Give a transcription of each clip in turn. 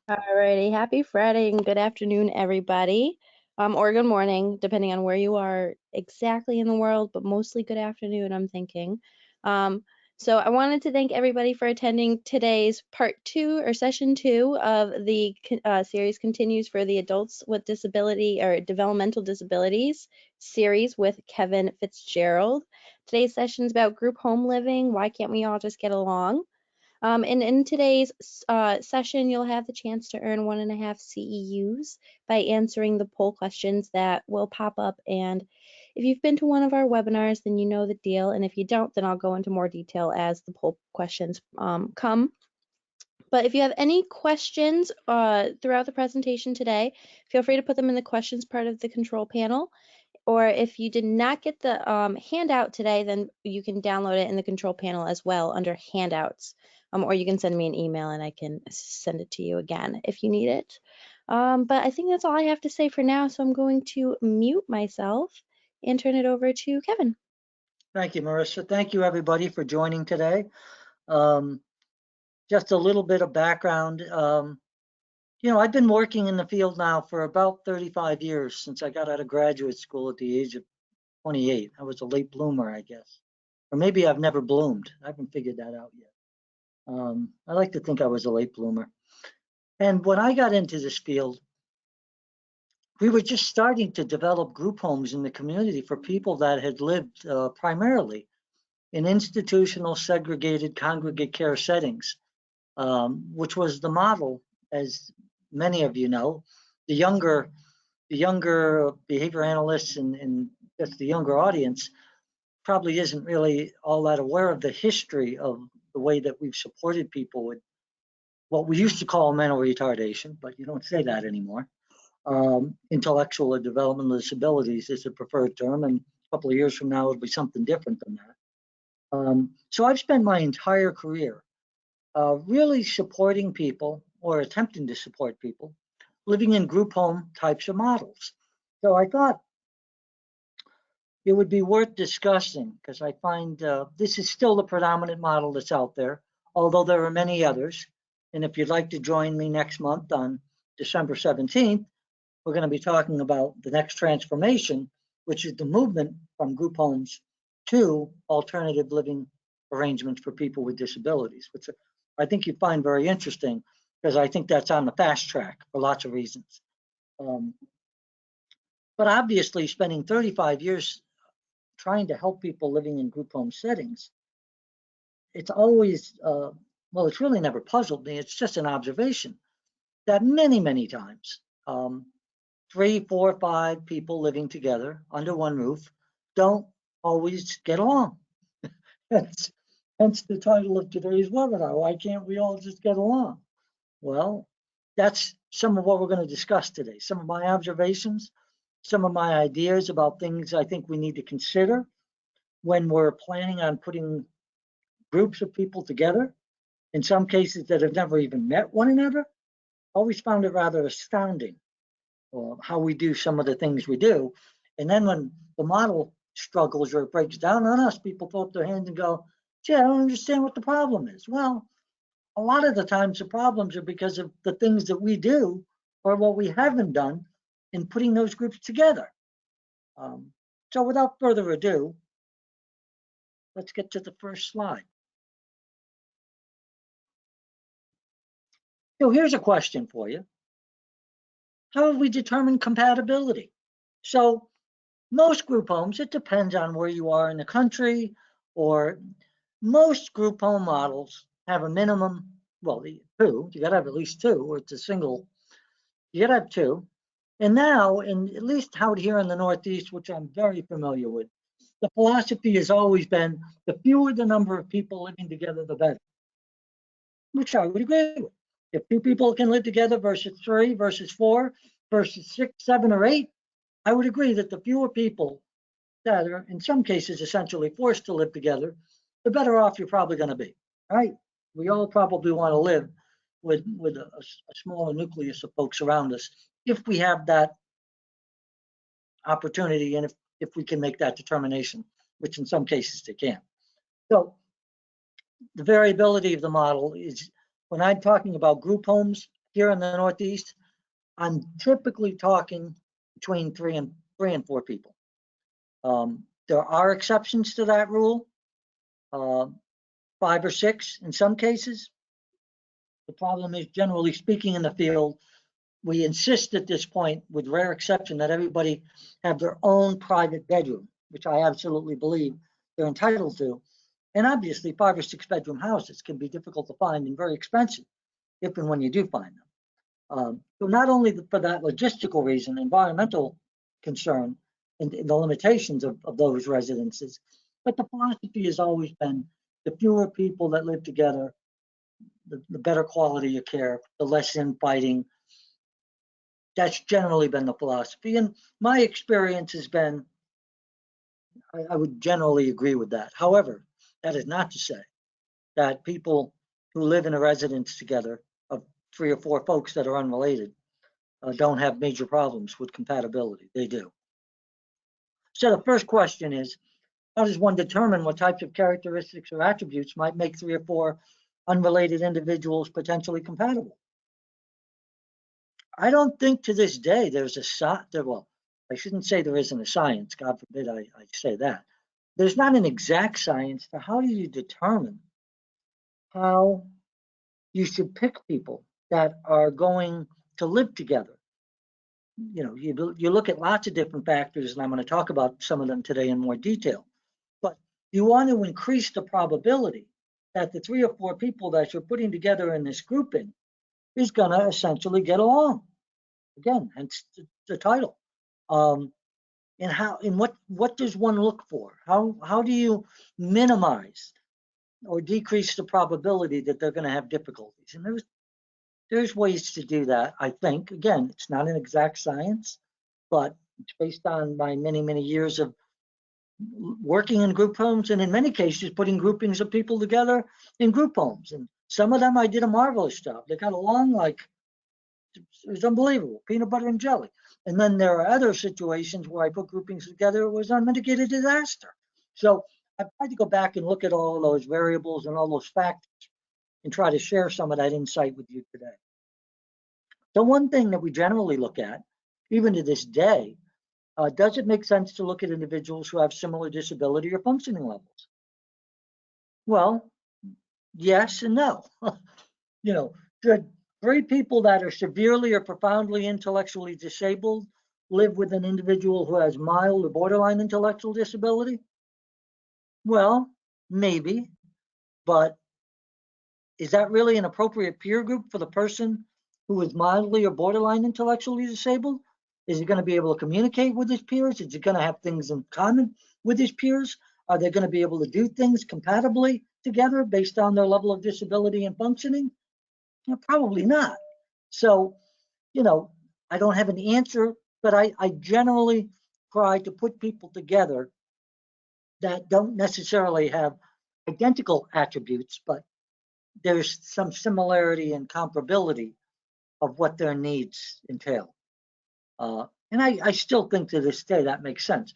Alrighty, happy Friday and good afternoon, everybody. Or good morning, depending on where you are exactly in the world, but mostly good afternoon, I'm thinking. Um, so I wanted to thank everybody for attending today's part two or session two of the series continues for the adults with disability or developmental disabilities series with Kevin Fitzgerald. Today's session is about group home living. Why can't we all just get along? And in today's session, you'll have the chance to earn 1.5 CEUs by answering the poll questions that will pop up. And if you've been to one of our webinars, then you know the deal. And if you don't, then I'll go into more detail as the poll questions come. But if you have any questions throughout the presentation today, feel free to put them in the questions part of the control panel. Or if you did not get the handout today, then you can download it in the control panel as well under handouts. Or you can send me an email and I can send it to you again if you need it. But I think that's all I have to say for now. So I'm going to mute myself and turn it over to Kevin. Thank you, Marissa. Thank you, everybody, for joining today. Just a little bit of background. I've been working in the field now for about 35 years since I got out of graduate school at the age of 28. I was a late bloomer, I guess. Or maybe I've never bloomed. I haven't figured that out yet. I like to think I was a late bloomer. And when I got into this field, we were just starting to develop group homes in the community for people that had lived primarily in institutional segregated congregate care settings, which was the model, as many of you know. The younger behavior analysts and just the younger audience probably isn't really all that aware of the history of the way that we've supported people with what we used to call mental retardation, but you don't say that anymore. Intellectual or developmental disabilities is a preferred term, and a couple of years from now it'll be something different than that. So I've spent my entire career really supporting people or attempting to support people living in group home types of models. So I thought it would be worth discussing because I find this is still the predominant model that's out there, although there are many others. And if you'd like to join me next month on December 17th, we're going to be talking about the next transformation, which is the movement from group homes to alternative living arrangements for people with disabilities, which I think you find very interesting because I think that's on the fast track for lots of reasons. But obviously, spending 35 years trying to help people living in group home settings, it's always, well, it's really never puzzled me. It's just an observation that many, many times, 3, 4, 5 people living together under one roof don't always get along. Hence the title of today's webinar, Why Can't We All Just Get Along? Well, that's some of what we're going to discuss today. Some of my observations, some of my ideas about things I think we need to consider when we're planning on putting groups of people together, in some cases that have never even met one another. Always found it rather astounding how we do some of the things we do. And then when the model struggles or breaks down on us, people throw up their hands and go, gee, I don't understand what the problem is. Well, a lot of the times the problems are because of the things that we do or what we haven't done in putting those groups together. So without further ado, let's get to the first slide. So here's a question for you. How have we determined compatibility? So most group homes, it depends on where you are in the country, or most group home models have a minimum, well, two, you gotta have at least two, or it's a single, you gotta have two. And now, in at least out here in the Northeast, which I'm very familiar with, the philosophy has always been the fewer the number of people living together, the better, which I would agree with. If 2 people can live together versus 3 versus 4 versus 6, 7, or 8, I would agree that the fewer people that are in some cases essentially forced to live together, the better off you're probably going to be, right? We all probably want to live with a smaller nucleus of folks around us if we have that opportunity and if we can make that determination, which in some cases they can. So the variability of the model is, when I'm talking about group homes, here in the Northeast, I'm typically talking between three and 4 people. There are exceptions to that rule, 5 or 6 in some cases. The problem is, generally speaking, in the field, we insist at this point, with rare exception, that everybody have their own private bedroom, which I absolutely believe they're entitled to. And obviously, 5 or 6 bedroom houses can be difficult to find and very expensive, if and when you do find them. So not only for that logistical reason, environmental concern, and the limitations of those residences, but the philosophy has always been the fewer people that live together, the better quality of care, the less infighting. That's generally been the philosophy. And my experience has been, I would generally agree with that. However, that is not to say that people who live in a residence together of 3 or 4 folks that are unrelated don't have major problems with compatibility. They do. So the first question is, how does one determine what types of characteristics or attributes might make 3 or 4 unrelated individuals potentially compatible? I don't think to this day there's well, I shouldn't say there isn't a science, God forbid I say that. There's not an exact science for how do you determine how you should pick people that are going to live together. You know, you look at lots of different factors, and I'm going to talk about some of them today in more detail. But you want to increase the probability that the 3 or 4 people that you're putting together in this grouping is going to essentially get along. Again, hence the title. And what does one look for? How do you minimize or decrease the probability that they're going to have difficulties? And there's ways to do that. I think, again, it's not an exact science, but it's based on my many years of working in group homes, and in many cases putting groupings of people together in group homes. And some of them I did a marvelous job. They got along like it was unbelievable, peanut butter and jelly. And then there are other situations where I put groupings together, it was unmitigated disaster. So I've tried to go back and look at all those variables and all those factors and try to share some of that insight with you today. The one thing that we generally look at, even to this day, does it make sense to look at individuals who have similar disability or functioning levels? Well, yes and no. You know, should 3 people that are severely or profoundly intellectually disabled live with an individual who has mild or borderline intellectual disability? Well, maybe, but is that really an appropriate peer group for the person who is mildly or borderline intellectually disabled? Is he going to be able to communicate with his peers? Is he going to have things in common with his peers? Are they going to be able to do things compatibly together based on their level of disability and functioning? Probably not. So, you know, I don't have an answer, but I generally try to put people together that don't necessarily have identical attributes, but there's some similarity and comparability of what their needs entail. And I still think to this day that makes sense.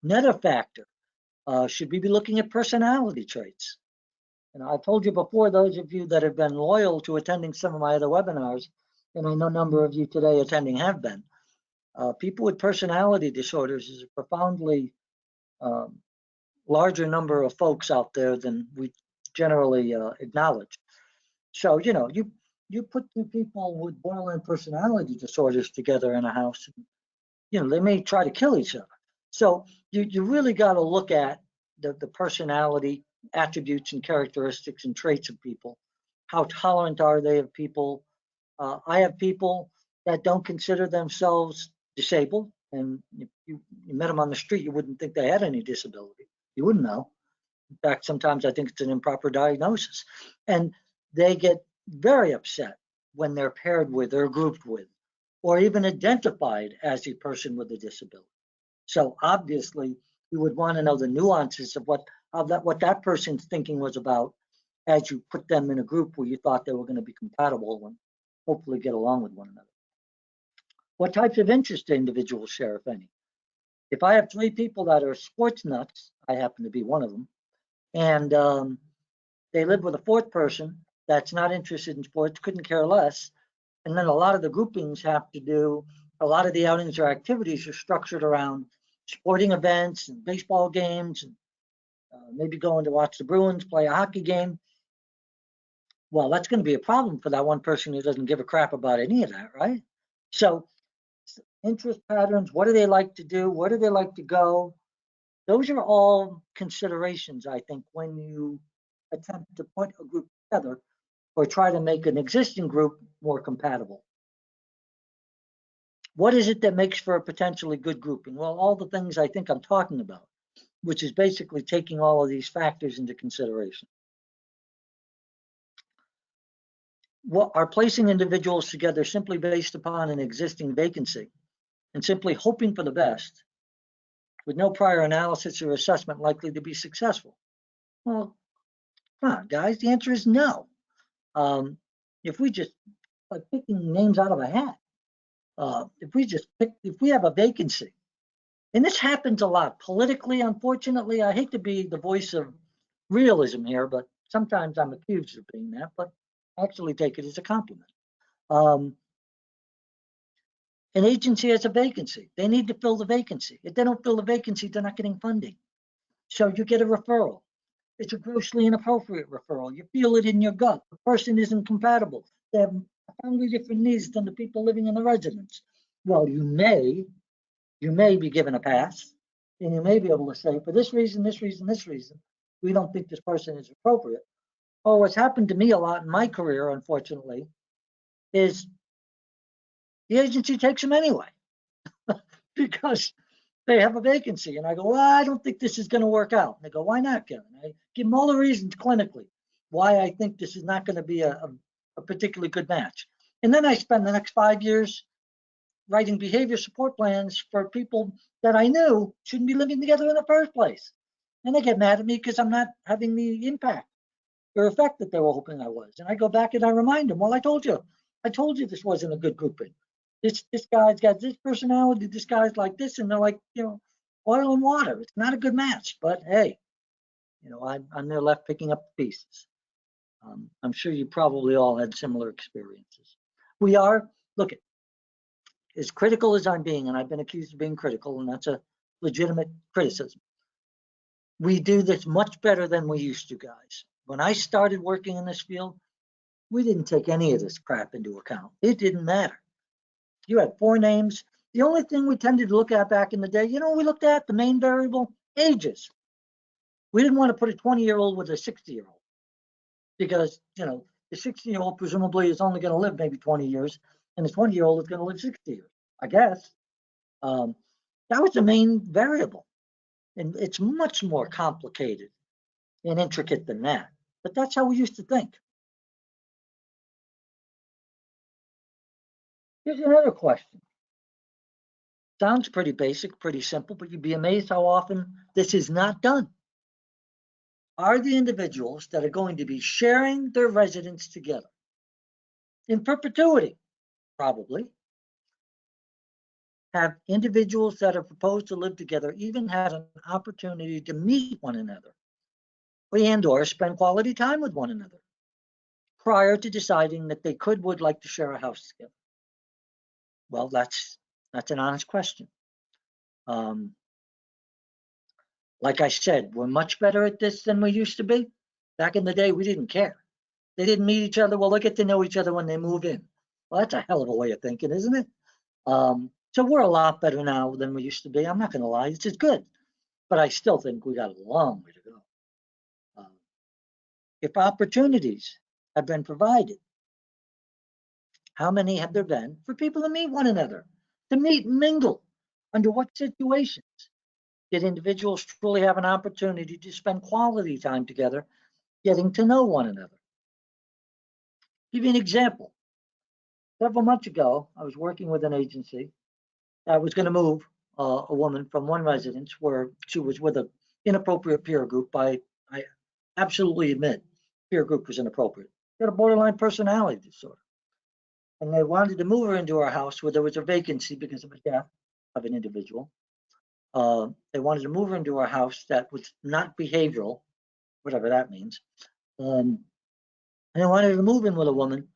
Another factor, should we be looking at personality traits? And I told you before, those of you that have been loyal to attending some of my other webinars, and I know a number of you today attending have been, people with personality disorders is a profoundly larger number of folks out there than we generally acknowledge. So, you know, you put 2 people with borderline personality disorders together in a house, you know, they may try to kill each other. So you really got to look at the personality attributes and characteristics and traits of people. How tolerant are they of people? I have people that don't consider themselves disabled, and if you met them on the street, you wouldn't think they had any disability. You wouldn't know. In fact, sometimes I think it's an improper diagnosis. And they get very upset when they're paired with or grouped with, or even identified as a person with a disability. So obviously, you would want to know the nuances of what that person's thinking was about as you put them in a group where you thought they were going to be compatible and hopefully get along with one another. What types of interests do individuals share, if any? If I have 3 people that are sports nuts, I happen to be one of them, and they live with a 4th person that's not interested in sports, couldn't care less. And then a lot of the groupings have to do, a lot of the outings or activities are structured around sporting events and baseball games, and maybe going to watch the Bruins play a hockey game. Well, that's going to be a problem for that one person who doesn't give a crap about any of that, right? So interest patterns, what do they like to do? Where do they like to go? Those are all considerations, I think, when you attempt to put a group together or try to make an existing group more compatible. What is it that makes for a potentially good grouping? Well, all the things I think I'm talking about, which is basically taking all of these factors into consideration. What are placing individuals together simply based upon an existing vacancy and simply hoping for the best with no prior analysis or assessment likely to be successful? Well, come on, guys, the answer is no. If we just, like picking names out of a hat, if we have a vacancy, and this happens a lot politically, unfortunately, I hate to be the voice of realism here, but sometimes I'm accused of being that, but I actually take it as a compliment. An agency has a vacancy. They need to fill the vacancy. If they don't fill the vacancy, they're not getting funding. So you get a referral. It's a grossly inappropriate referral. You feel it in your gut. The person isn't compatible. They have profoundly different needs than the people living in the residence. Well, you may be given a pass, and you may be able to say, for this reason, this reason, this reason, we don't think this person is appropriate. Or what's happened to me a lot in my career, unfortunately, is the agency takes them anyway because they have a vacancy. And I go, well, I don't think this is going to work out. And they go, why not, Kevin? I give them all the reasons clinically why I think this is not going to be a particularly good match. And then I spend the next 5 years writing behavior support plans for people that I knew shouldn't be living together in the first place. And they get mad at me because I'm not having the impact or effect that they were hoping I was. And I go back and I remind them, well, I told you this wasn't a good grouping. This guy's got this personality, this guy's like this, and they're like, oil and water. It's not a good match. But hey, I'm there left picking up the pieces. I'm sure you probably all had similar experiences. We are, look, as critical as I'm being, and I've been accused of being critical, and that's a legitimate criticism. We do this much better than we used to, guys. When I started working in this field, we didn't take any of this crap into account. It didn't matter. You had 4 names. The only thing we tended to look at back in the day, we looked at the main variable, ages. We didn't want to put a 20-year-old with a 60-year-old because, the 60-year-old presumably is only going to live maybe 20 years, and the 20-year-old is going to live 60 years, I guess. That was the main variable. And it's much more complicated and intricate than that. But that's how we used to think. Here's another question. Sounds pretty basic, pretty simple, but you'd be amazed how often this is not done. Are the individuals that are going to be sharing their residence together in perpetuity? Probably. Have individuals that are proposed to live together even had an opportunity to meet one another and/or spend quality time with one another prior to deciding that they would like to share a house together? Well, that's an honest question. Like I said, we're much better at this than we used to be. Back in the day, we didn't care. They didn't meet each other. Well, they get to know each other when they move in. Well, that's a hell of a way of thinking, isn't it? So we're a lot better now than we used to be. I'm not going to lie. It's just good. But I still think we got a long way to go. If opportunities have been provided, how many have there been for people to meet one another, to meet and mingle? Under what situations did individuals truly have an opportunity to spend quality time together, getting to know one another? Give you an example. Several months ago, I was working with an agency that was going to move a woman from one residence where she was with an inappropriate peer group. I absolutely admit peer group was inappropriate. She had a borderline personality disorder. And they wanted to move her into our house where there was a vacancy because of a death of an individual. They wanted to move her into our house that was not behavioral, whatever that means. And I wanted to move in with a woman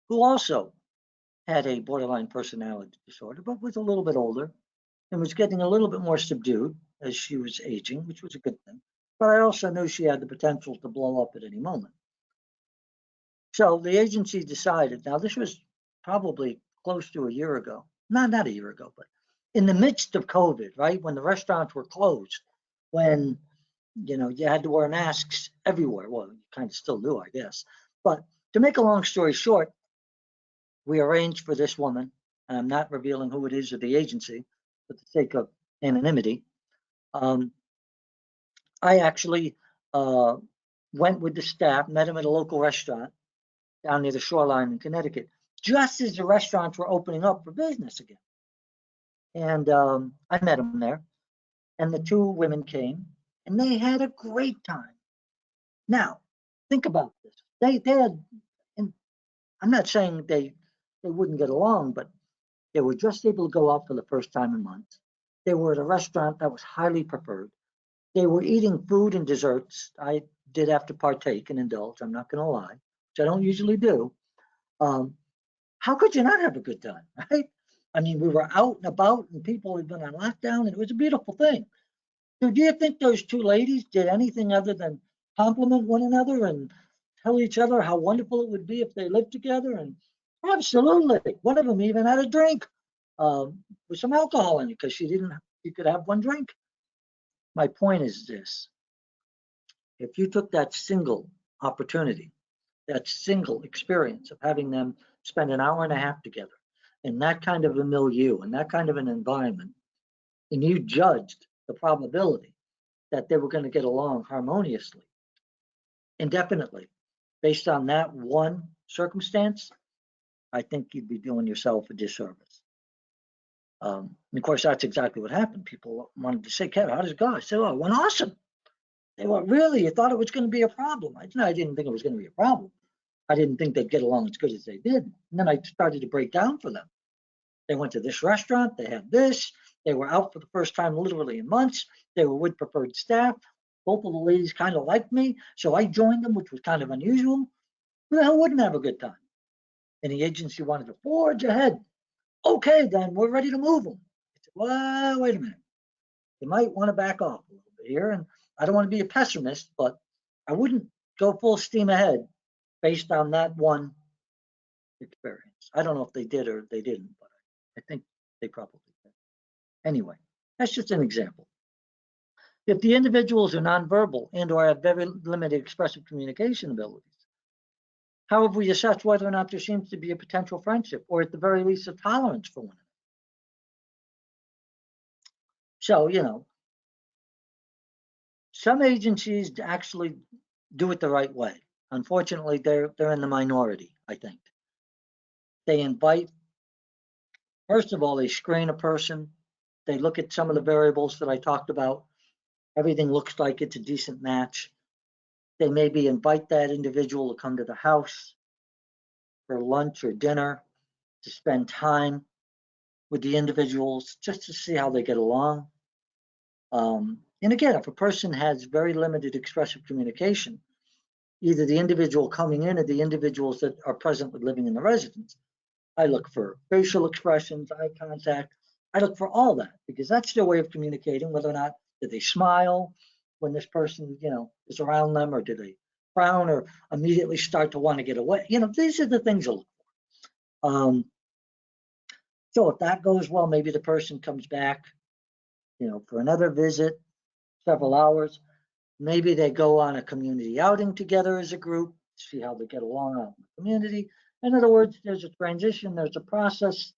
who also had a borderline personality disorder, but was a little bit older and was getting a little bit more subdued as she was aging, which was a good thing. But I also knew she had the potential to blow up at any moment. So the agency decided, now this was probably close to a year ago, not a year ago, but in the midst of COVID, right? When the restaurants were closed, when, you had to wear masks everywhere. Well, you kind of still do, I guess. But to make a long story short, we arranged for this woman, and I'm not revealing who it is or the agency for the sake of anonymity. I actually went with the staff, met him at a local restaurant down near the shoreline in Connecticut, just as the restaurants were opening up for business again. And I met him there, and the two women came, and they had a great time. Now, think about this. They had, and I'm not saying they wouldn't get along, but they were just able to go out for the first time in months. They were at a restaurant that was highly preferred. They were eating food and desserts. I did have to partake and indulge, I'm not going to lie, which I don't usually do. How could you not have a good time, right? I mean, we were out and about and people had been on lockdown and it was a beautiful thing. So do you think those two ladies did anything other than compliment one another and tell each other how wonderful it would be if they lived together? And absolutely, one of them even had a drink with some alcohol in it because you could have one drink. My point is this: if you took that single opportunity, that single experience of having them spend an hour and a half together in that kind of a milieu, in that kind of an environment, and you judged the probability that they were going to get along harmoniously, indefinitely, based on that one circumstance, I think you'd be doing yourself a disservice. And of course, that's exactly what happened. People wanted to say, Kevin, how does it go? I said, oh, it went awesome. They went, really? You thought it was going to be a problem? I didn't think it was going to be a problem. I didn't think they'd get along as good as they did. And then I started to break down for them. They went to this restaurant, they had this, they were out for the first time literally in months, they were with preferred staff. Both of the ladies kind of liked me, so I joined them, which was kind of unusual. Who the hell wouldn't have a good time? And the agency wanted to forge ahead. Okay, then we're ready to move them. I said, well, wait a minute. You might want to back off a little bit here. And I don't want to be a pessimist, but I wouldn't go full steam ahead based on that one experience. I don't know if they did or they didn't, but I think they probably did. Anyway, that's just an example. If the individuals are nonverbal and or have very limited expressive communication abilities, how have we assessed whether or not there seems to be a potential friendship or at the very least a tolerance for one another? So, some agencies actually do it the right way. Unfortunately, they're in the minority, I think. They invite, first of all, they screen a person. They look at some of the variables that I talked about. Everything looks like it's a decent match. They maybe invite that individual to come to the house for lunch or dinner to spend time with the individuals just to see how they get along. And again, if a person has very limited expressive communication, either the individual coming in or the individuals that are presently living in the residence, I look for facial expressions, eye contact. I look for all that because that's their way of communicating, whether or not did they smile when this person, is around them, or do they frown or immediately start to want to get away? These are the things I look for. So if that goes well, maybe the person comes back, for another visit, several hours. Maybe they go on a community outing together as a group, see how they get along out in the community. In other words, there's a transition, there's a process,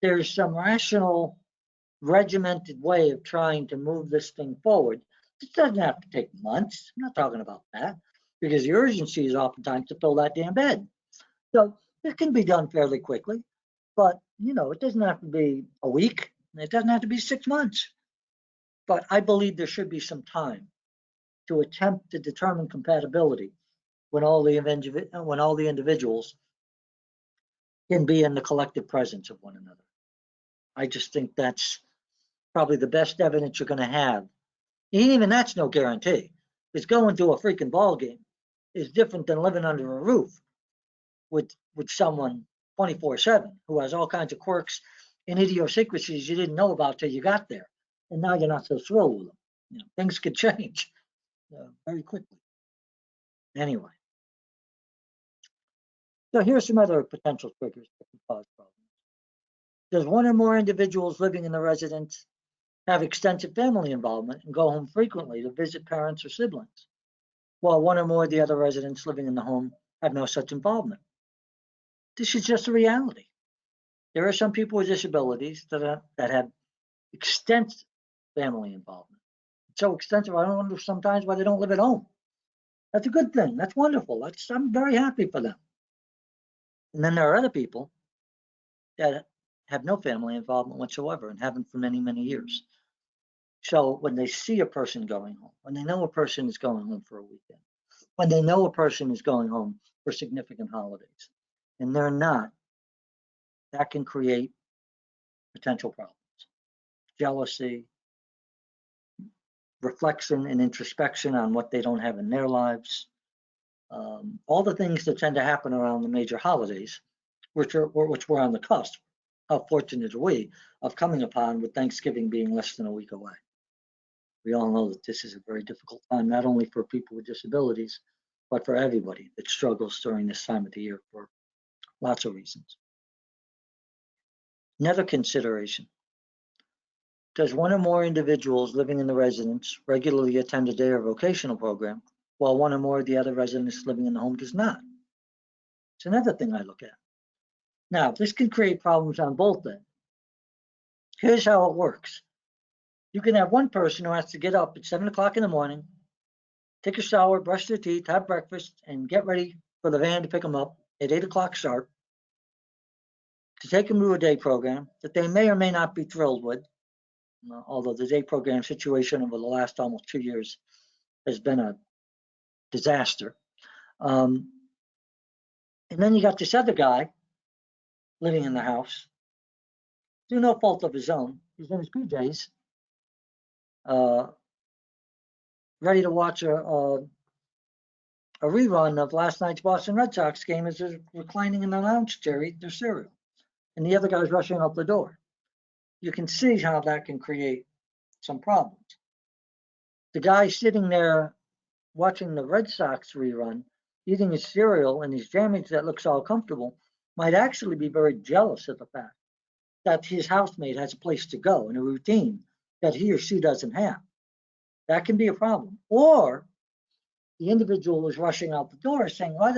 there's some rational, regimented way of trying to move this thing forward. It doesn't have to take months. I'm not talking about that, because the urgency is oftentimes to fill that damn bed. So it can be done fairly quickly, but it doesn't have to be a week. It doesn't have to be 6 months. But I believe there should be some time to attempt to determine compatibility when all the individuals can be in the collective presence of one another. I just think that's probably the best evidence you're going to have. And even that's no guarantee. Because going to a freaking ball game is different than living under a roof with someone 24/7 who has all kinds of quirks and idiosyncrasies you didn't know about till you got there, and now you're not so thrilled with them. You know, things could change very quickly. Anyway, so here's some other potential triggers that can cause problems. Does one or more individuals living in the residence have extensive family involvement and go home frequently to visit parents or siblings, while one or more of the other residents living in the home have no such involvement? This is just a reality. There are some people with disabilities that have extensive family involvement. So extensive, I don't wonder sometimes why they don't live at home. That's a good thing. That's wonderful. I'm very happy for them. And then there are other people that have no family involvement whatsoever and haven't for many, many years. So when they see a person going home, when they know a person is going home for a weekend, when they know a person is going home for significant holidays, and they're not, that can create potential problems. Jealousy, reflection and introspection on what they don't have in their lives, all the things that tend to happen around the major holidays, which we're on the cusp. How fortunate are we of coming upon, with Thanksgiving being less than a week away? We all know that this is a very difficult time, not only for people with disabilities, but for everybody that struggles during this time of the year for lots of reasons. Another consideration: does one or more individuals living in the residence regularly attend a day or vocational program, while one or more of the other residents living in the home does not? It's another thing I look at. Now, this can create problems on both ends. Here's how it works. You can have one person who has to get up at 7 o'clock in the morning, take a shower, brush their teeth, have breakfast, and get ready for the van to pick them up at 8 o'clock sharp to take them to a day program that they may or may not be thrilled with, although the day program situation over the last almost 2 years has been a disaster. And then you got this other guy living in the house, through no fault of his own. He's in his PJs, ready to watch a rerun of last night's Boston Red Sox game as they're reclining in the lounge chair eating their cereal, and the other guy's rushing out the door. You can see how that can create some problems. The guy sitting there watching the Red Sox rerun, eating his cereal in his jammies that looks all comfortable, might actually be very jealous of the fact that his housemate has a place to go and a routine that he or she doesn't have. That can be a problem. Or the individual is rushing out the door saying, why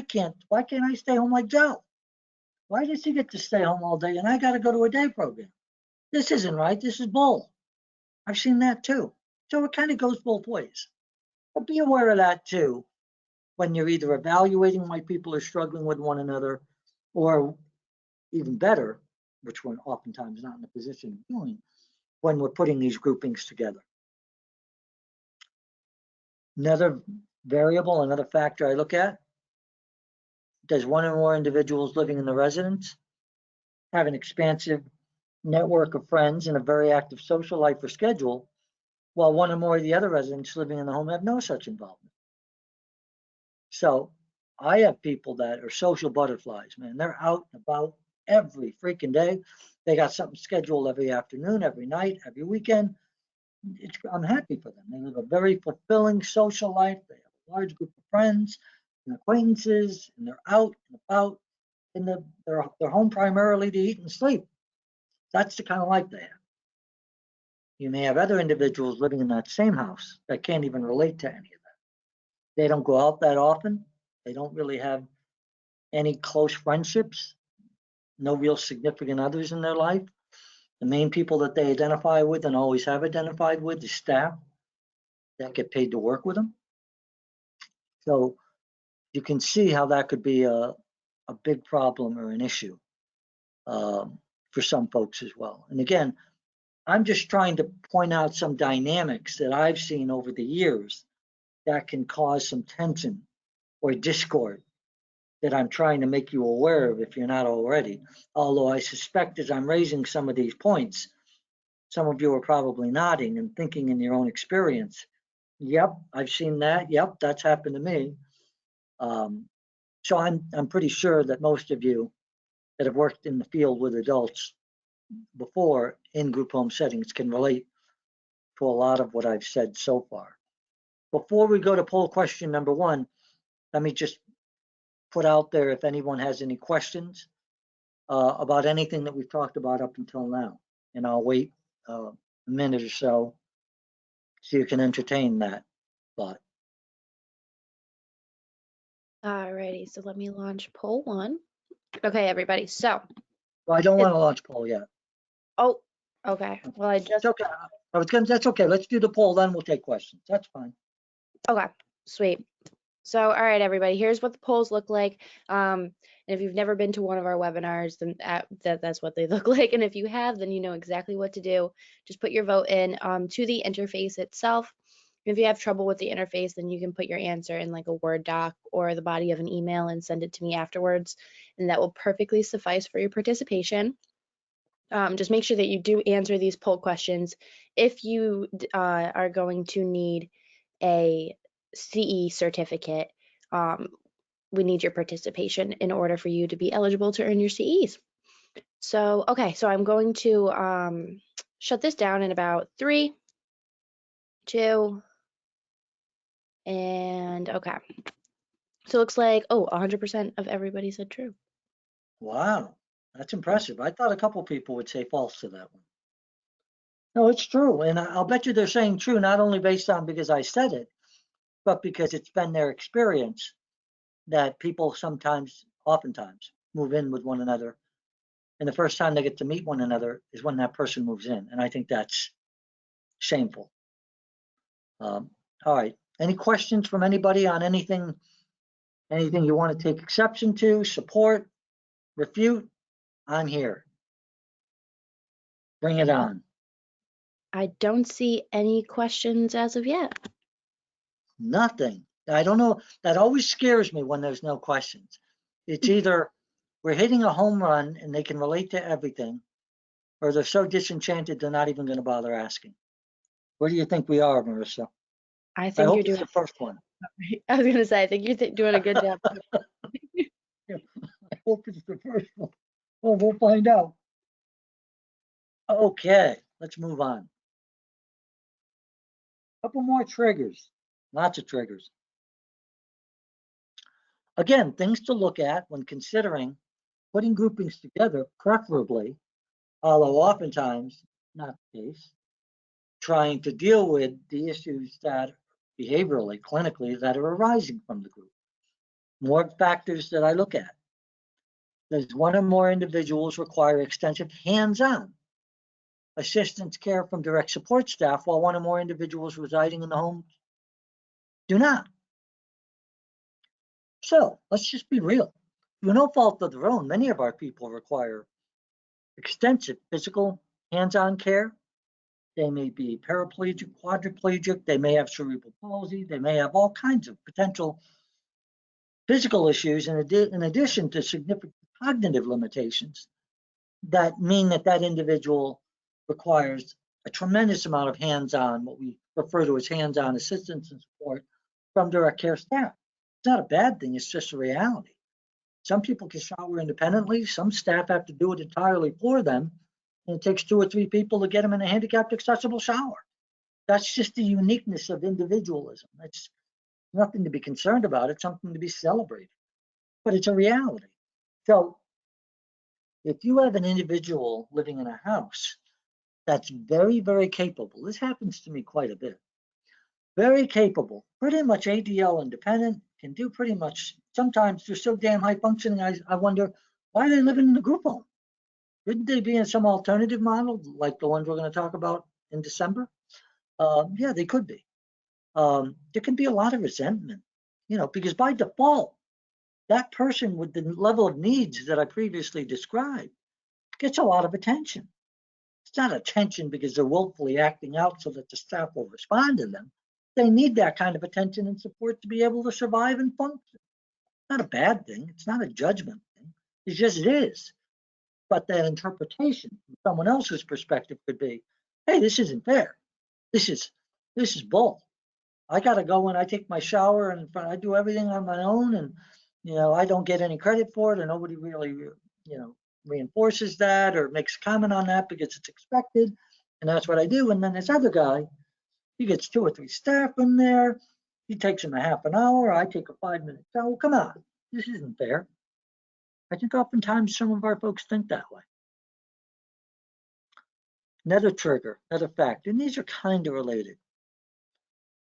can't I stay home like Joe? Why does he get to stay home all day and I got to go to a day program? This isn't right. This is bull. I've seen that too. So it kind of goes both ways. But be aware of that too when you're either evaluating why people are struggling with one another, or even better, which we're oftentimes not in a position of doing, when we're putting these groupings together. Another variable, another factor I look at: does one or more individuals living in the residence have an expansive network of friends and a very active social life or schedule, while one or more of the other residents living in the home have no such involvement? So I have people that are social butterflies, man. They're out and about every freaking day. They got something scheduled every afternoon, every night, every weekend. I'm happy for them. They live a very fulfilling social life. They have a large group of friends and acquaintances, and they're out and about, and they're home primarily to eat and sleep. That's the kind of life they have. You may have other individuals living in that same house that can't even relate to any of that. They don't go out that often. They don't really have any close friendships, no real significant others in their life. The main people that they identify with and always have identified with is staff that get paid to work with them. So you can see how that could be a big problem or an issue for some folks as well. And again, I'm just trying to point out some dynamics that I've seen over the years that can cause some tension or discord that I'm trying to make you aware of if you're not already. Although I suspect as I'm raising some of these points, some of you are probably nodding and thinking in your own experience, yep, I've seen that. Yep, that's happened to me. So I'm pretty sure that most of you that have worked in the field with adults before in group home settings can relate to a lot of what I've said so far. Before we go to poll question number 1, let me just put out there if anyone has any questions about anything that we've talked about up until now. And I'll wait a minute or so you can entertain that thought. Alrighty, so let me launch poll 1. Okay, everybody. So, Well, I don't want to launch poll yet. oh, okay. Well, I It's just okay. That's okay. Let's do the poll, then we'll take questions. That's fine. okay, sweet. So, all right, everybody, here's what the polls look like. And if you've never been to one of our webinars, then that's what they look like. And if you have, then you know exactly what to do. Just put your vote in to the interface itself. If you have trouble with the interface, then you can put your answer in like a Word doc or the body of an email and send it to me afterwards. And that will perfectly suffice for your participation. Just make sure that you do answer these poll questions. If you are going to need a CE certificate, we need your participation in order for you to be eligible to earn your CEs. So, okay, so I'm going to shut this down in about 3, 2, and okay. So it looks like, oh, 100% of everybody said true. Wow, that's impressive. I thought a couple people would say false to that one. No, it's true. And I'll bet you they're saying true, not only based on because I said it, but because it's been their experience that people oftentimes move in with one another. And the first time they get to meet one another is when that person moves in. And I think that's shameful. All right. Any questions from anybody on anything you want to take exception to, support, refute? I'm here. Bring it on. I don't see any questions as of yet. Nothing. I don't know. That always scares me when there's no questions. It's either we're hitting a home run and they can relate to everything, or they're so disenchanted they're not even going to bother asking. Where do you think we are, Marissa? I I think you're hope it's doing, the first one. I was going to say, I think you're doing a good job. I hope it's the first one. Well, we'll find out. Okay, let's move on. Couple more triggers. Lots of triggers. Again, things to look at when considering putting groupings together, preferably, although oftentimes not the case, trying to deal with the issues that behaviorally, clinically, that are arising from the group. More factors that I look at. Does one or more individuals require extensive hands-on assistance care from direct support staff while one or more individuals residing in the home do not? So let's just be real. Through no fault of their own, many of our people require extensive physical hands-on care. They may be paraplegic, quadriplegic, they may have cerebral palsy, they may have all kinds of potential physical issues in addition to significant cognitive limitations that mean that that individual requires a tremendous amount of hands-on, what we refer to as hands-on assistance and support from direct care staff. It's not a bad thing, it's just a reality. Some people can shower independently, some staff have to do it entirely for them, and it takes 2 or 3 people to get them in a handicapped accessible shower. That's just the uniqueness of individualism. That's nothing to be concerned about, it's something to be celebrated, but it's a reality. So if you have an individual living in a house that's very, very capable, this happens to me quite a bit, very capable, pretty much ADL independent, can do pretty much, sometimes they're so damn high functioning, I wonder, why are they living in a group home? Shouldn't they be in some alternative model, like the ones we're going to talk about in December? Yeah, they could be. There can be a lot of resentment, because by default, that person with the level of needs that I previously described gets a lot of attention. It's not attention because they're willfully acting out so that the staff will respond to them. They need that kind of attention and support to be able to survive and function. Not a bad thing. It's not a judgment thing. It's just it is. But that interpretation from someone else's perspective could be, hey, this isn't fair. This is bull. I got to go and I take my shower and I do everything on my own. And I don't get any credit for it, and nobody really, reinforces that or makes a comment on that because it's expected, and that's what I do. And then this other guy, he gets 2 or 3 staff in there. He takes him a half an hour. I take a 5-minute. So come on, this isn't fair. I think oftentimes some of our folks think that way. Another trigger, another fact, and these are kind of related.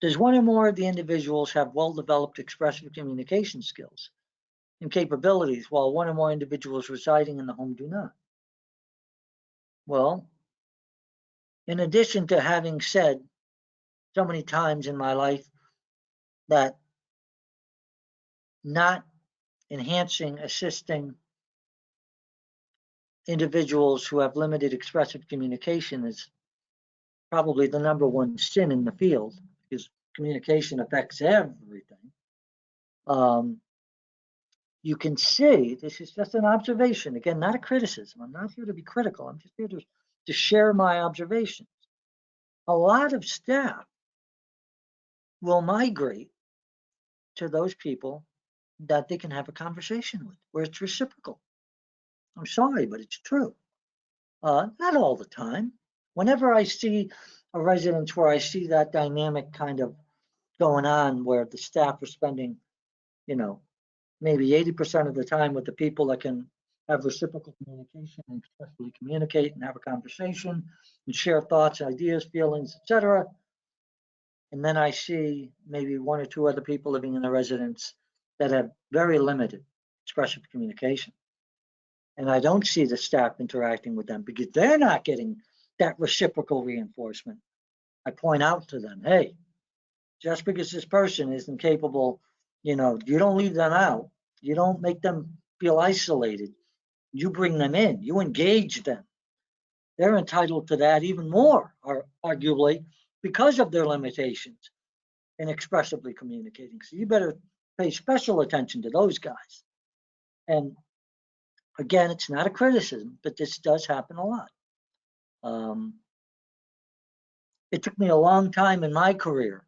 Does one or more of the individuals have well-developed expressive communication skills and capabilities, while one or more individuals residing in the home do not? Well, in addition to having said so many times in my life that not enhancing, assisting individuals who have limited expressive communication is probably the #1 sin in the field, because communication affects everything. You can see, this is just an observation, again, not a criticism. I'm not here to be critical. I'm just here to share my observations. A lot of staff will migrate to those people that they can have a conversation with, where it's reciprocal. I'm sorry, but it's true. Not all the time. Whenever I see a residence where I see that dynamic kind of going on, where the staff are spending, maybe 80% of the time with the people that can have reciprocal communication and expressly communicate and have a conversation and share thoughts, ideas, feelings, etc. And then I see maybe 1 or 2 other people living in the residence that have very limited expressive communication. And I don't see the staff interacting with them because they're not getting that reciprocal reinforcement. I point out to them, hey, just because this person isn't capable, you don't leave them out. You don't make them feel isolated. You bring them in, you engage them. They're entitled to that even more, or arguably, because of their limitations in expressively communicating. So you better pay special attention to those guys. And again, it's not a criticism, but this does happen a lot. It took me a long time in my career.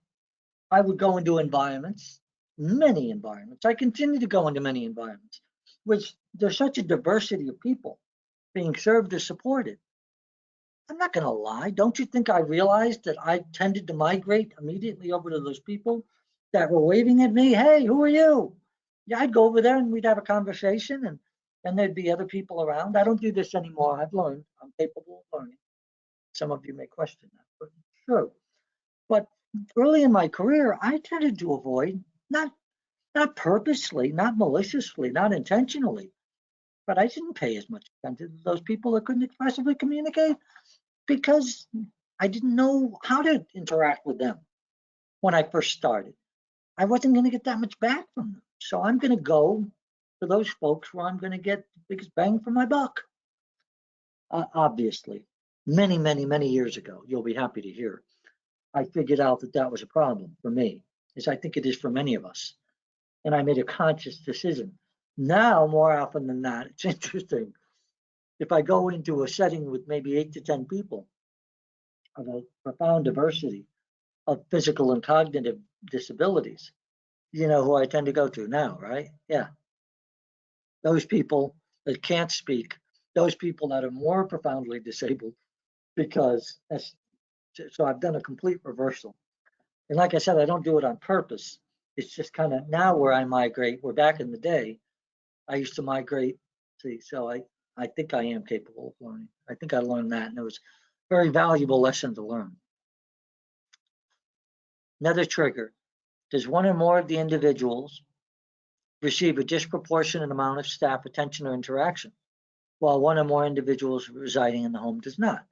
I would go into environments, many environments. I continue to go into many environments, which there's such a diversity of people being served or supported. I'm not going to lie. Don't you think I realized that I tended to migrate immediately over to those people that were waving at me? Hey, who are you? Yeah, I'd go over there and we'd have a conversation, and then there'd be other people around. I don't do this anymore. I've learned. I'm capable of learning. Some of you may question that, but it's true. But early in my career, I tended to avoid, not purposely, not maliciously, not intentionally, but I didn't pay as much attention to those people that couldn't expressively communicate because I didn't know how to interact with them when I first started. I wasn't going to get that much back from them. So I'm going to go to those folks where I'm going to get the biggest bang for my buck. Obviously, many, many, many years ago, you'll be happy to hear, I figured out that that was a problem for me, as I think it is for many of us. And I made a conscious decision. Now, more often than not, it's interesting. If I go into a setting with maybe 8 to 10 people of a profound diversity of physical and cognitive disabilities, you know who I tend to go to now, right? Yeah. Those people that can't speak, those people that are more profoundly disabled, because so I've done a complete reversal. And like I said, I don't do it on purpose. It's just kind of now where I migrate, where back in the day, I used to migrate. See, so I think I am capable of learning. I think I learned that, and it was a very valuable lesson to learn. Another trigger, does one or more of the individuals receive a disproportionate amount of staff attention or interaction, while one or more individuals residing in the home does not?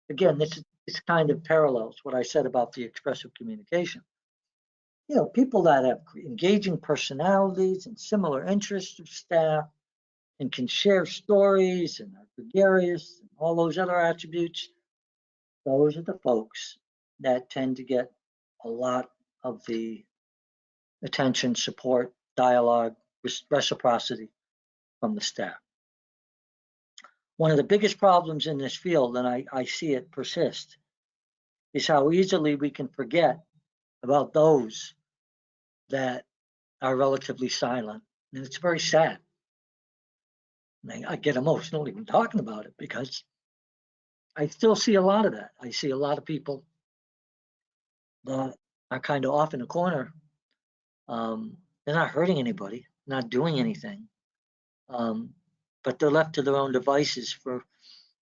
Again, this kind of parallels what I said about the expressive communication. People that have engaging personalities and similar interests of staff and can share stories and are gregarious and all those other attributes, those are the folks that tend to get a lot of the attention, support, dialogue, reciprocity from the staff. One of the biggest problems in this field, and I see it persist, is how easily we can forget about those that are relatively silent, And it's very sad. And I get emotional even talking about it because I still see a lot of that. I see a lot of people that are kind of off in a corner. They're not hurting anybody, not doing anything, um, but they're left to their own devices for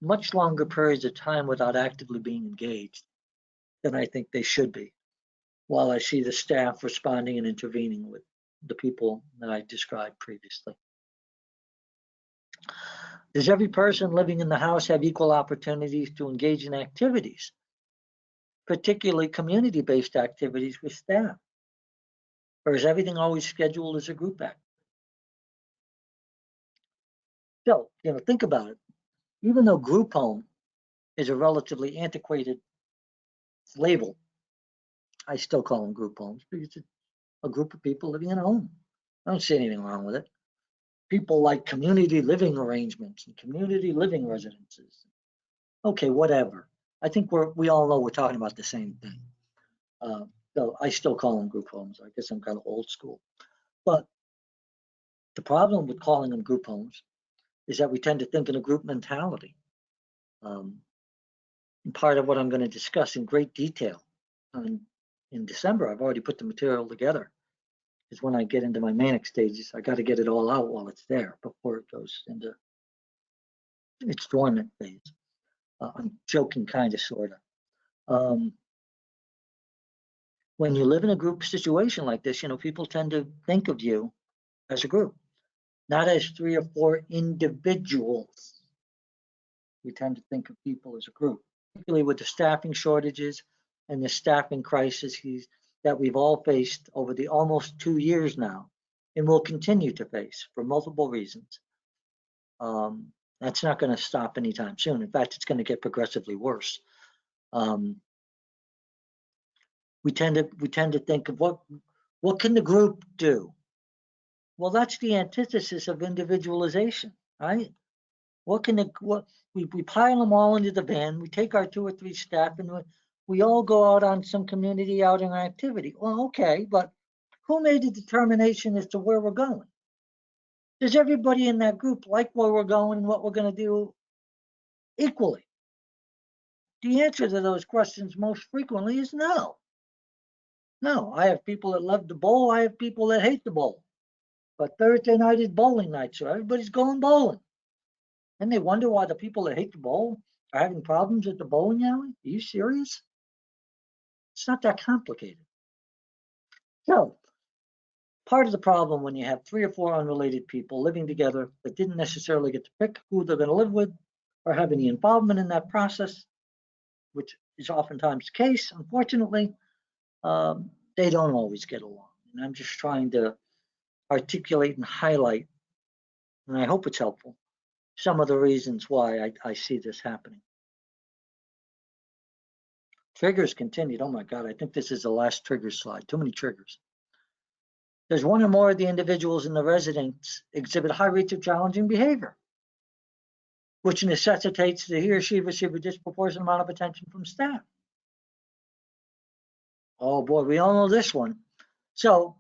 much longer periods of time without actively being engaged than I think they should be. While I see the staff responding and intervening with the people that I described previously. Does every person living in the house have equal opportunities to engage in activities, particularly community-based activities with staff? Or is everything always scheduled as a group act? So, think about it. Even though group home is a relatively antiquated label, I still call them group homes because it's a group of people living in a home. I don't see anything wrong with it. People like community living arrangements and community living residences. Okay, whatever. I think we all know we're talking about the same thing. So I still call them group homes. I guess I'm kind of old school. But the problem with calling them group homes is that we tend to think in a group mentality. And part of what I'm going to discuss in great detail in December, I've already put the material together, is when I get into my manic stages. I got to get it all out while it's there before it goes into its dormant phase. I'm joking, kind of, sort of. When you live in a group situation like this, people tend to think of you as a group, not as 3 or 4 individuals. We tend to think of people as a group, particularly with the staffing shortages and the staffing crises that we've all faced over the almost 2 years now, and will continue to face for multiple reasons. That's not going to stop anytime soon. In fact, it's going to get progressively worse. We tend to think of what can the group do? Well, that's the antithesis of individualization, right? We pile them all into the van. We take our 2 or 3 staff and we all go out on some community outing or activity. Well, okay, but who made the determination as to where we're going? Does everybody in that group like where we're going and what we're going to do equally? The answer to those questions most frequently is no. No, I have people that love to bowl. I have people that hate to bowl. But Thursday night is bowling night, so everybody's going bowling. And they wonder why the people that hate to bowl are having problems at the bowling alley? Are you serious? It's not that complicated. So, part of the problem when you have 3 or 4 unrelated people living together that didn't necessarily get to pick who they're going to live with or have any involvement in that process, which is oftentimes the case, unfortunately, they don't always get along. And I'm just trying to articulate and highlight, and I hope it's helpful, some of the reasons why I see this happening. Triggers continued. Oh my God, I think this is the last trigger slide. Too many triggers. There's 1 or more of the individuals in the residence exhibit high rates of challenging behavior, which necessitates that he or she receive a disproportionate amount of attention from staff. Oh boy, we all know this one. So,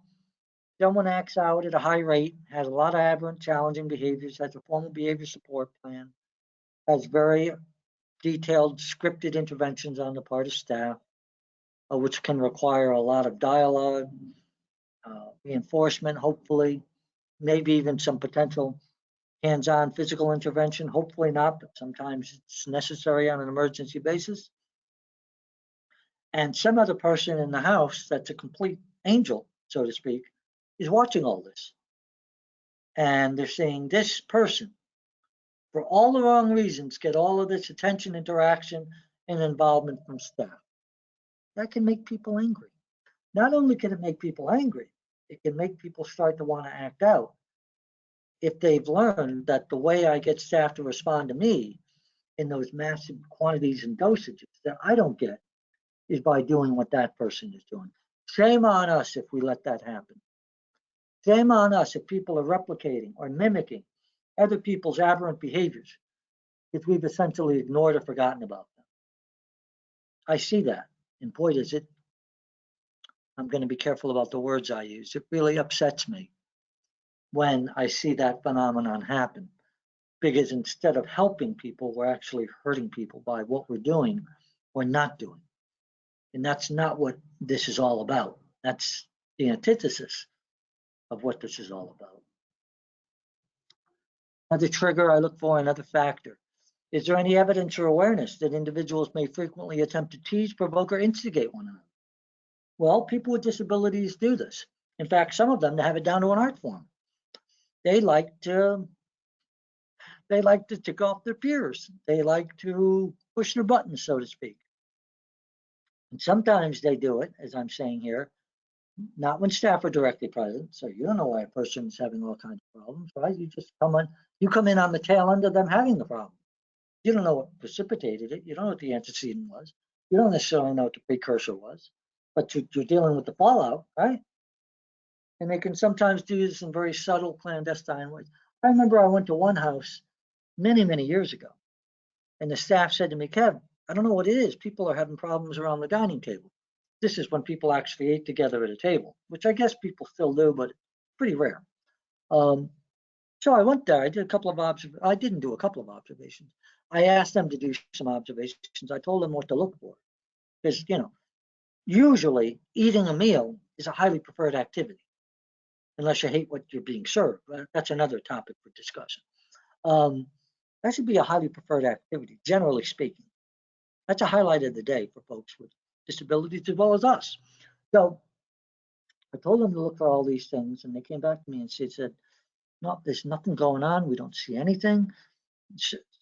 someone acts out at a high rate, has a lot of aberrant, challenging behaviors, has a formal behavior support plan, has very detailed scripted interventions on the part of staff, which can require a lot of dialogue, reinforcement, hopefully, maybe even some potential hands-on physical intervention, hopefully not, but sometimes it's necessary on an emergency basis. And some other person in the house that's a complete angel, so to speak, is watching all this. And they're saying this person, for all the wrong reasons, get all of this attention, interaction, and involvement from staff. That can make people angry. Not only can it make people angry, it can make people start to want to act out if they've learned that the way I get staff to respond to me in those massive quantities and dosages that I don't get is by doing what that person is doing. Shame on us if we let that happen. Shame on us if people are replicating or mimicking other people's aberrant behaviors if we've essentially ignored or forgotten about them. I see that, and boy, does it, I'm going to be careful about the words I use. It really upsets me when I see that phenomenon happen. Because instead of helping people, we're actually hurting people by what we're doing or not doing. And that's not what this is all about. That's the antithesis of what this is all about. Another trigger I look for, another factor. Is there any evidence or awareness that individuals may frequently attempt to tease, provoke, or instigate one another? Well, people with disabilities do this. In fact, some of them have it down to an art form. They like to tick off their peers. They like to push their buttons, so to speak. And sometimes they do it, as I'm saying here, not when staff are directly present. So you don't know why a person is having all kinds of problems, right? You come in on the tail end of them having the problem. You don't know what precipitated it. You don't know what the antecedent was. You don't necessarily know what the precursor was, but you're dealing with the fallout, right? And they can sometimes do this in very subtle, clandestine ways. I remember I went to one house many, many years ago, and the staff said to me, Kev, I don't know what it is. People are having problems around the dining table. This is when people actually ate together at a table, which I guess people still do, but pretty rare. So I went there. I did a couple of observations. I didn't do a couple of observations. I asked them to do some observations. I told them what to look for. Because, usually eating a meal is a highly preferred activity, unless you hate what you're being served. That's another topic for discussion. That should be a highly preferred activity, generally speaking. That's a highlight of the day for folks with disabilities as well as us. So I told them to look for all these things, and they came back to me and said, no, there's nothing going on. We don't see anything.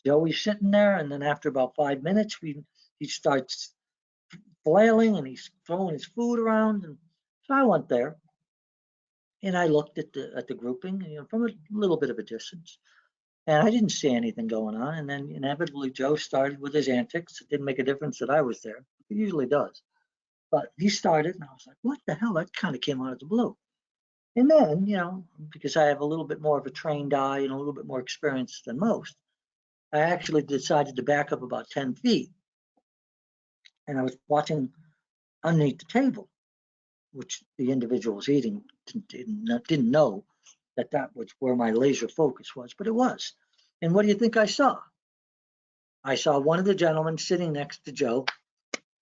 Joey's sitting there, and then after about 5 minutes, he starts flailing and he's throwing his food around. And so I went there and I looked at the grouping, from a little bit of a distance, and I didn't see anything going on. And then inevitably Joe started with his antics. It didn't make a difference that I was there. It usually does. But he started, and I was like, what the hell? That kind of came out of the blue. And then, because I have a little bit more of a trained eye and a little bit more experience than most, I actually decided to back up about 10 feet. And I was watching underneath the table, which the individual was eating didn't know that was where my laser focus was, but it was. And what do you think I saw? I saw one of the gentlemen sitting next to Joe,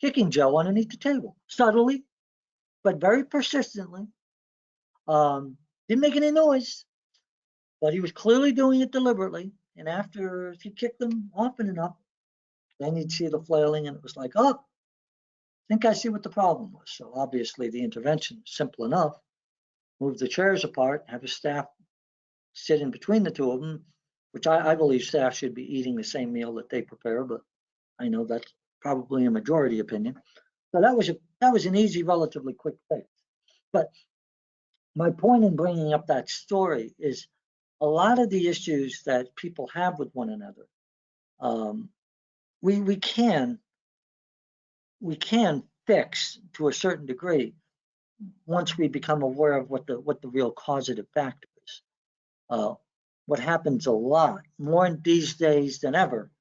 kicking Joe underneath the table, subtly, but very persistently. Didn't make any noise, but he was clearly doing it deliberately. And after he kicked them often enough, then you'd see the flailing, and it was like, oh, I think I see what the problem was. So obviously the intervention is simple enough. Move the chairs apart, have a staff sit in between the two of them, which I believe staff should be eating the same meal that they prepare, but I know that's probably a majority opinion. So that was an easy, relatively quick fix. But my point in bringing up that story is a lot of the issues that people have with one another, we can fix to a certain degree once we become aware of what the real causative factor is. What happens a lot more these days than ever,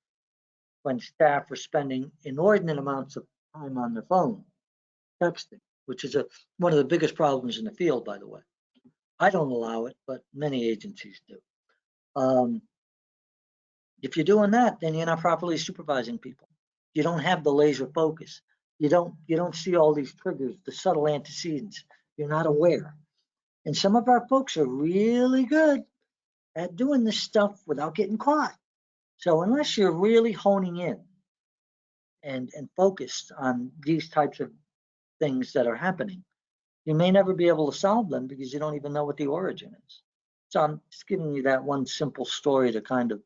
when staff are spending inordinate amounts of time on their phone, texting, which is one of the biggest problems in the field, by the way. I don't allow it, but many agencies do. If you're doing that, then you're not properly supervising people. You don't have the laser focus. You don't see all these triggers, the subtle antecedents. You're not aware. And some of our folks are really good at doing this stuff without getting caught. So unless you're really honing in and focused on these types of things that are happening, you may never be able to solve them because you don't even know what the origin is. So I'm just giving you that one simple story to kind of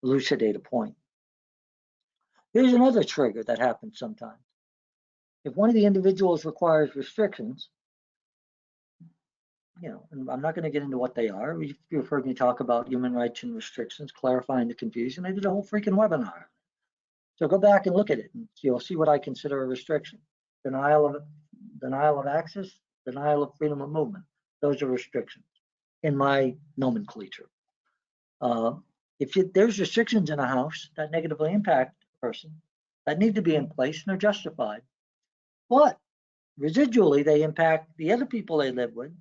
elucidate a point. Here's another trigger that happens sometimes. If one of the individuals requires restrictions, and I'm not going to get into what they are. You've heard me talk about human rights and restrictions, clarifying the confusion. I did a whole freaking webinar. So go back and look at it, and you'll see what I consider a restriction. Denial of access, denial of freedom of movement. Those are restrictions in my nomenclature. If there's restrictions in a house that negatively impact a person, that need to be in place and they're justified, but residually they impact the other people they live with,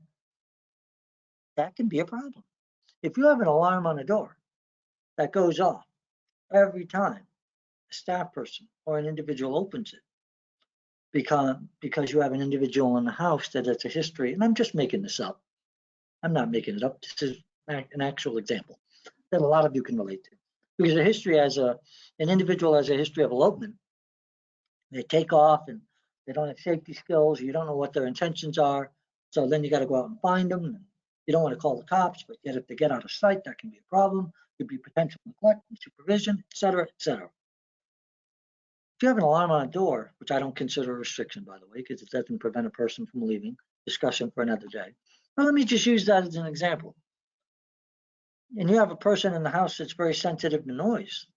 that can be a problem. If you have an alarm on a door that goes off every time a staff person or an individual opens it, because you have an individual in the house that has a history, and I'm just making this up. I'm not making it up. This is an actual example that a lot of you can relate to. Because a history as an individual has a history of elopement. They take off and they don't have safety skills. You don't know what their intentions are. So then you got to go out and find them. And you don't want to call the cops, but yet if they get out of sight, that can be a problem. Could be potential neglect, supervision, et cetera, et cetera. If you have an alarm on a door, which I don't consider a restriction, by the way, because it doesn't prevent a person from leaving, discussion for another day. But let me just use that as an example. And you have a person in the house that's very sensitive to noise,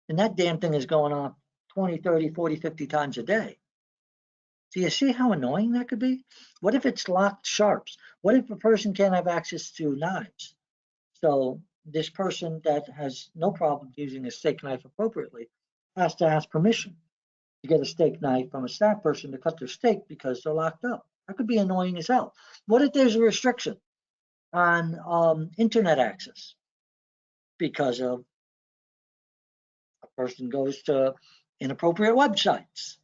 and that damn thing is going off 20, 30, 40, 50 times a day. Do you see how annoying that could be? What if it's locked sharps? What if a person can't have access to knives? So this person that has no problem using a steak knife appropriately has to ask permission to get a steak knife from a staff person to cut their steak because they're locked up. That could be annoying as hell. What if there's a restriction on internet access because of a person goes to inappropriate websites?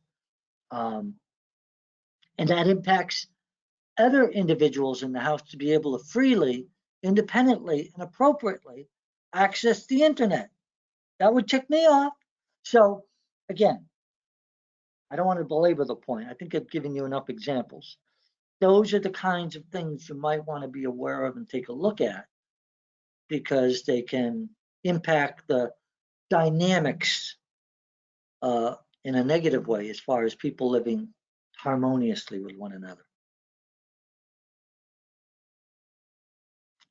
And that impacts other individuals in the house to be able to freely, independently, and appropriately access the internet. That would tick me off. So again, I don't want to belabor the point. I think I've given you enough examples. Those are the kinds of things you might want to be aware of and take a look at, because they can impact the dynamics in a negative way as far as people living harmoniously with one another.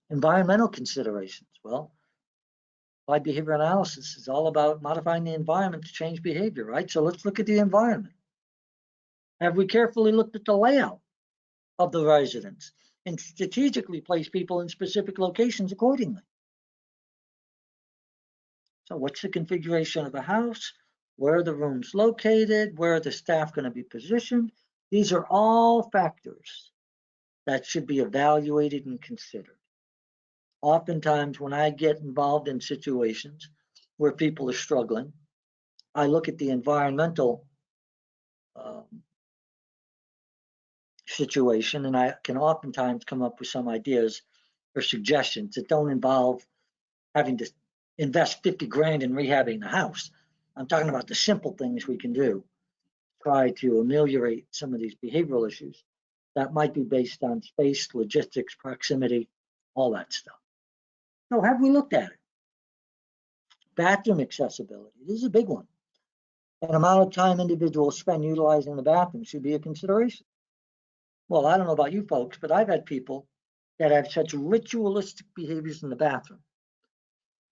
Environmental considerations. Well, applied behavior analysis is all about modifying the environment to change behavior, right? So let's look at the environment. Have we carefully looked at the layout of the residence and strategically placed people in specific locations accordingly? So what's the configuration of the house? Where are the rooms located? Where are the staff going to be positioned? These are all factors that should be evaluated and considered. Oftentimes, when I get involved in situations where people are struggling, I look at the environmental situation, and I can oftentimes come up with some ideas or suggestions that don't involve having to invest 50 grand in rehabbing the house. I'm talking about the simple things we can do, try to ameliorate some of these behavioral issues that might be based on space, logistics, proximity, all that stuff. So have we looked at it? Bathroom accessibility. This is a big one. An amount of time individuals spend utilizing the bathroom should be a consideration. Well, I don't know about you folks, but I've had people that have such ritualistic behaviors in the bathroom.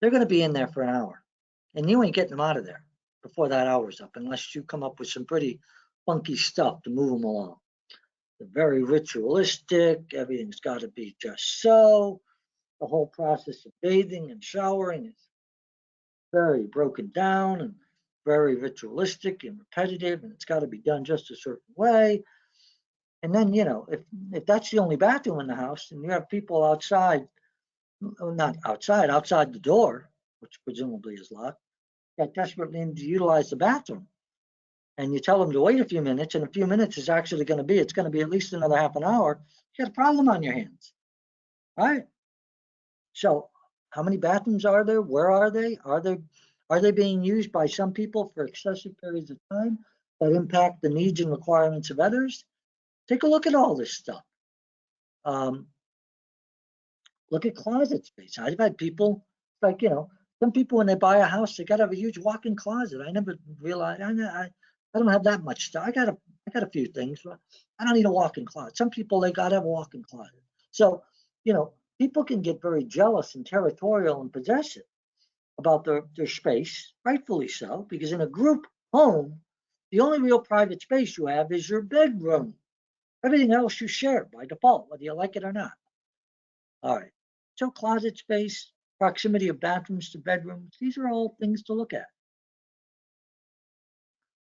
They're going to be in there for an hour, and you ain't getting them out of there before that hour's up unless you come up with some pretty funky stuff to move them along. They're very ritualistic. Everything's got to be just so. The whole process of bathing and showering is very broken down and very ritualistic and repetitive, and it's got to be done just a certain way. And then, you know, if that's the only bathroom in the house and you have people outside, not outside, outside the door, which presumably is locked, that desperately need to utilize the bathroom, and you tell them to wait a few minutes, and a few minutes is actually going to be, it's going to be at least another half an hour, you got a problem on your hands, right? So how many bathrooms are there? Where are they? Are they being used by some people for excessive periods of time that impact the needs and requirements of others? Take a look at all this stuff. Look at closet space. I've had people, like, you know, some people when they buy a house, they got to have a huge walk-in closet. I never realized, I don't have that much stuff. I got a few things, but I don't need a walk-in closet. Some people, they got to have a walk-in closet. So, you know, people can get very jealous and territorial and possessive about their space, rightfully so, because in a group home, the only real private space you have is your bedroom. Everything else you share by default, whether you like it or not. All right. So closet space, proximity of bathrooms to bedrooms, these are all things to look at.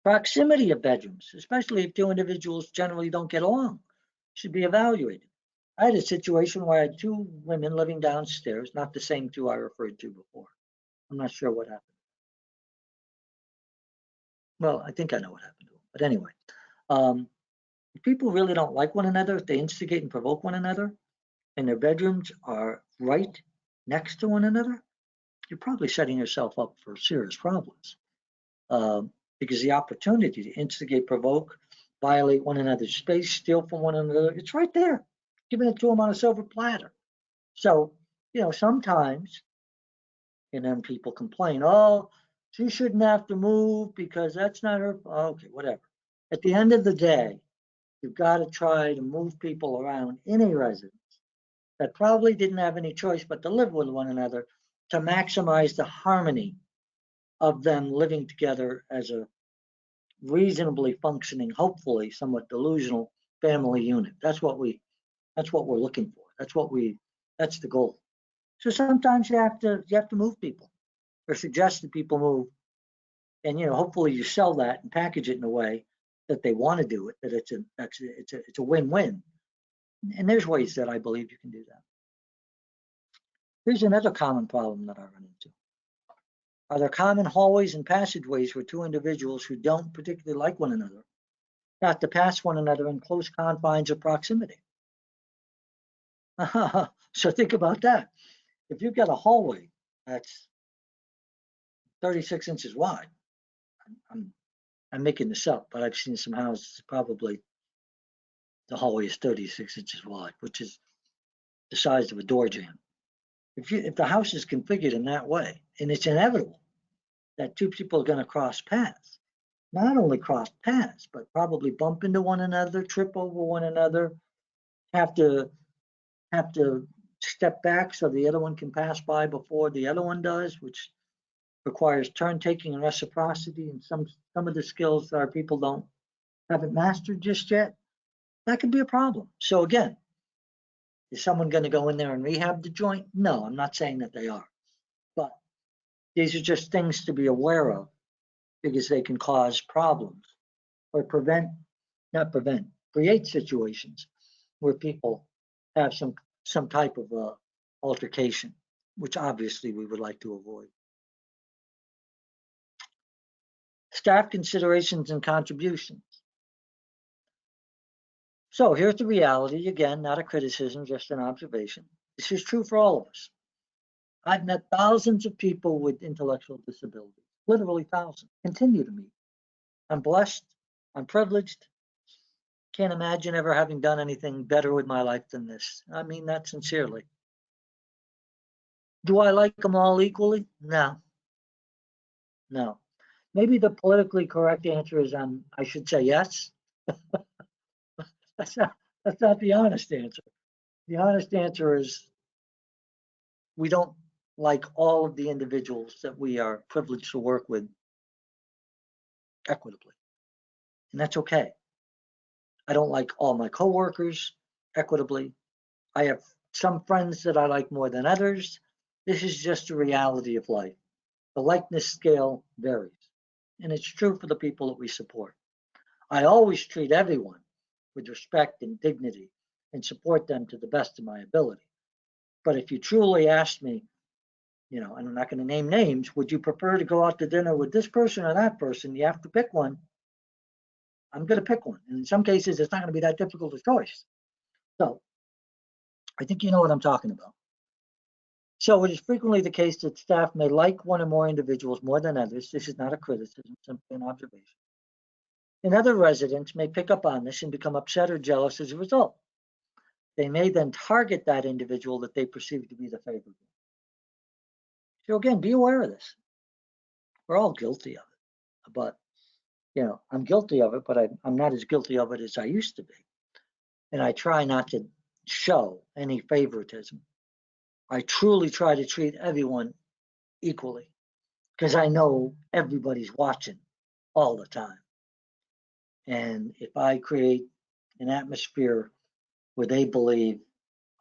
Proximity of bedrooms, especially if two individuals generally don't get along, should be evaluated. I had a situation where I had two women living downstairs, not the same two I referred to before. I'm not sure what happened. Well, I think I know what happened to them. But anyway, if people really don't like one another, if they instigate and provoke one another, and their bedrooms are right next to one another, you're probably setting yourself up for serious problems. Because the opportunity to instigate, provoke, violate one another's space, steal from one another, it's right there, giving it to them on a silver platter. So, sometimes, and then people complain, oh, she shouldn't have to move because that's not her. Okay, whatever. At the end of the day, you've got to try to move people around in a residence that probably didn't have any choice but to live with one another to maximize the harmony of them living together as a reasonably functioning, hopefully somewhat delusional family unit. That's what we're looking for. That's the goal. So sometimes you have to move people or suggest that people move. And hopefully you sell that and package it in a way that they want to do it, that it's a win-win. And there's ways that I believe you can do that. Here's another common problem that I run into. Are there common hallways and passageways for two individuals who don't particularly like one another have to pass one another in close confines of proximity? So think about that. If you've got a hallway that's 36 inches wide, I'm making this up, but I've seen some houses probably the hallway is 36 inches wide, which is the size of a door jamb. If the house is configured in that way, and it's inevitable that two people are going to cross paths, not only cross paths, but probably bump into one another, trip over one another, have to step back so the other one can pass by before the other one does, which requires turn taking and reciprocity and some of the skills that our people haven't mastered just yet. That could be a problem. So again, is someone going to go in there and rehab the joint? No, I'm not saying that they are. But these are just things to be aware of because they can cause problems or create situations where people have some type of altercation, which obviously we would like to avoid. Staff considerations and contributions. So here's the reality, again, not a criticism, just an observation. This is true for all of us. I've met thousands of people with intellectual disabilities, literally thousands, continue to meet. I'm blessed, I'm privileged, can't imagine ever having done anything better with my life than this. I mean that sincerely. Do I like them all equally? No. Maybe the politically correct answer is I should say yes. That's not the honest answer. The honest answer is we don't like all of the individuals that we are privileged to work with equitably. And that's okay. I don't like all my coworkers equitably. I have some friends that I like more than others. This is just a reality of life. The likeness scale varies. And it's true for the people that we support. I always treat everyone with respect and dignity and support them to the best of my ability. But if you truly ask me, and I'm not going to name names, would you prefer to go out to dinner with this person or that person? You have to pick one. I'm going to pick one. And in some cases, it's not going to be that difficult a choice. So I think you know what I'm talking about. So it is frequently the case that staff may like one or more individuals more than others. This is not a criticism, simply an observation. And other residents may pick up on this and become upset or jealous as a result. They may then target that individual that they perceive to be the favored one. So again, be aware of this. We're all guilty of it, but I'm guilty of it, but I'm not as guilty of it as I used to be. And I try not to show any favoritism. I truly try to treat everyone equally because I know everybody's watching all the time. And if I create an atmosphere where they believe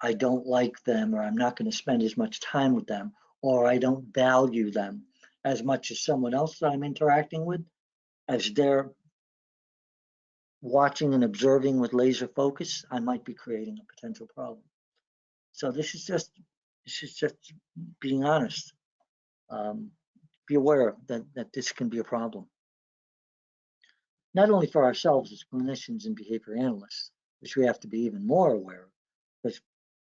I don't like them or I'm not going to spend as much time with them or I don't value them as much as someone else that I'm interacting with, as they're watching and observing with laser focus, I might be creating a potential problem. So this is just being honest. Be aware that this can be a problem. Not only for ourselves as clinicians and behavior analysts, which we have to be even more aware of, because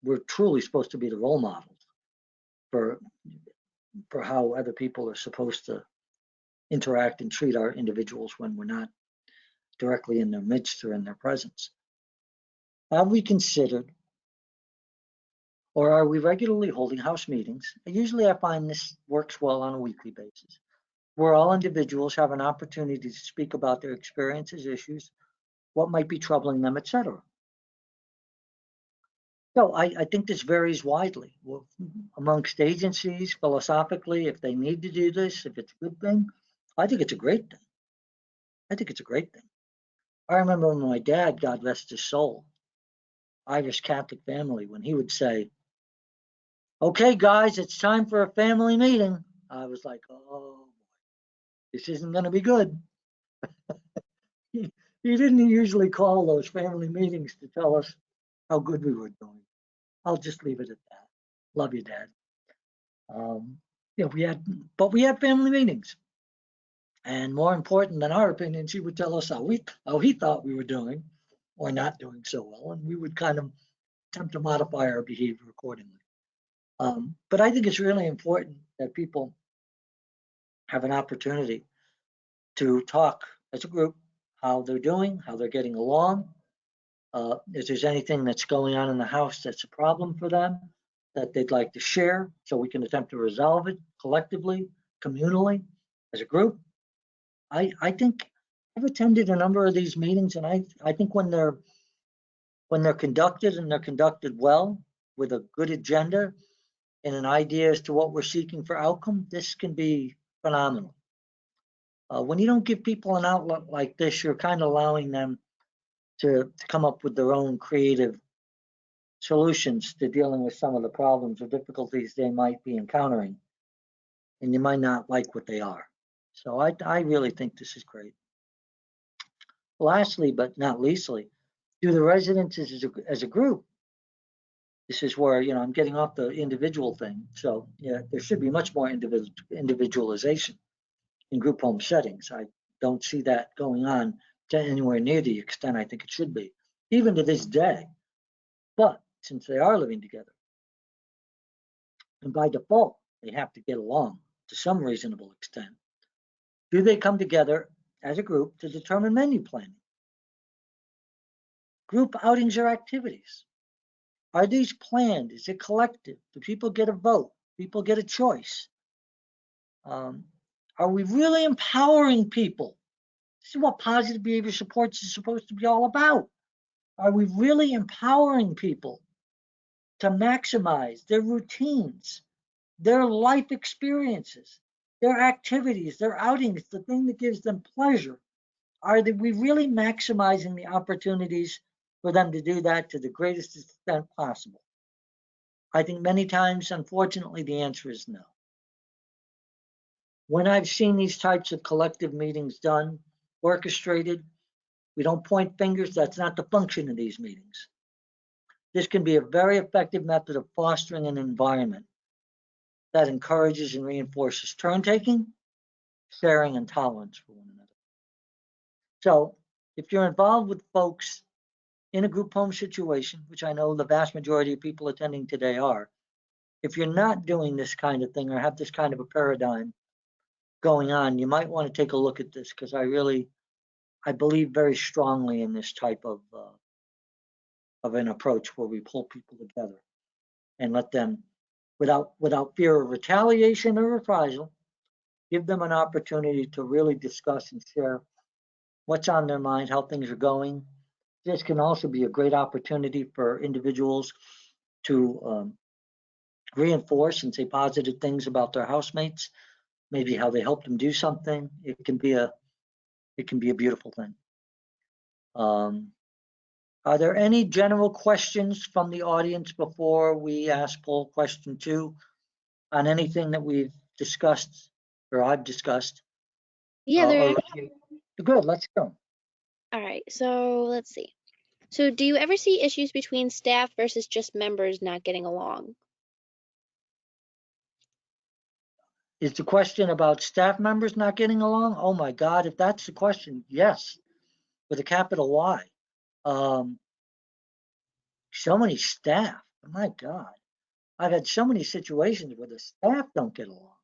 we're truly supposed to be the role models for how other people are supposed to interact and treat our individuals when we're not directly in their midst or in their presence. Have we considered, or are we regularly holding house meetings? Usually I find this works well on a weekly basis, where all individuals have an opportunity to speak about their experiences, issues, what might be troubling them, etc. So I think this varies widely amongst agencies, philosophically, if they need to do this, if it's a good thing. I think it's a great thing. I think it's a great thing. I remember when my dad, God rest his soul, Irish Catholic family, when he would say, "Okay, guys, it's time for a family meeting." I was like, oh, this isn't going to be good. He didn't usually call those family meetings to tell us how good we were doing. I'll just leave it at that. Love you, Dad. Yeah, we had family meetings, and more important than our opinions, he would tell us how he thought we were doing, or not doing so well, and we would kind of attempt to modify our behavior accordingly. But I think it's really important that people have an opportunity to talk as a group, how they're doing, how they're getting along. If there's anything that's going on in the house that's a problem for them that they'd like to share, so we can attempt to resolve it collectively, communally, as a group. I think I've attended a number of these meetings, and I think when they're conducted and they're conducted well with a good agenda and an idea as to what we're seeking for outcome, this can be phenomenal. When you don't give people an outlet like this, you're kind of allowing them to come up with their own creative solutions to dealing with some of the problems or difficulties they might be encountering, and you might not like what they are. So I really think this is great. Lastly, but not leastly, do the residents as a group. This is where, I'm getting off the individual thing. So yeah, there should be much more individualization in group home settings. I don't see that going on to anywhere near the extent I think it should be, even to this day. But since they are living together, and by default, they have to get along to some reasonable extent, do they come together as a group to determine menu planning? Group outings or activities? Are these planned? Is it collective? Do people get a vote? People get a choice? Are we really empowering people? This is what positive behavior supports is supposed to be all about. Are we really empowering people to maximize their routines, their life experiences, their activities, their outings, the thing that gives them pleasure? Are we really maximizing the opportunities for them to do that to the greatest extent possible? I think many times, unfortunately, the answer is no. When I've seen these types of collective meetings done, orchestrated, we don't point fingers. That's not the function of these meetings. This can be a very effective method of fostering an environment that encourages and reinforces turn-taking, sharing, and tolerance for one another. So if you're involved with folks in a group home situation, which I know the vast majority of people attending today are, if you're not doing this kind of thing or have this kind of a paradigm going on, you might want to take a look at this, because I believe very strongly in this type of an approach where we pull people together and let them, without fear of retaliation or reprisal, give them an opportunity to really discuss and share what's on their mind, how things are going. This can also be a great opportunity for individuals to reinforce and say positive things about their housemates, maybe how they helped them do something. It can be a beautiful thing. Are there any general questions from the audience before we ask poll question 2 on anything that we've discussed or I've discussed? Yeah, there. Good, let's go. All right, so let's see. So do you ever see issues between staff versus just members not getting along? Is the question about staff members not getting along? Oh my God, if that's the question, yes, with a capital Y. Um, so many staff, my God. I've had so many situations where the staff don't get along.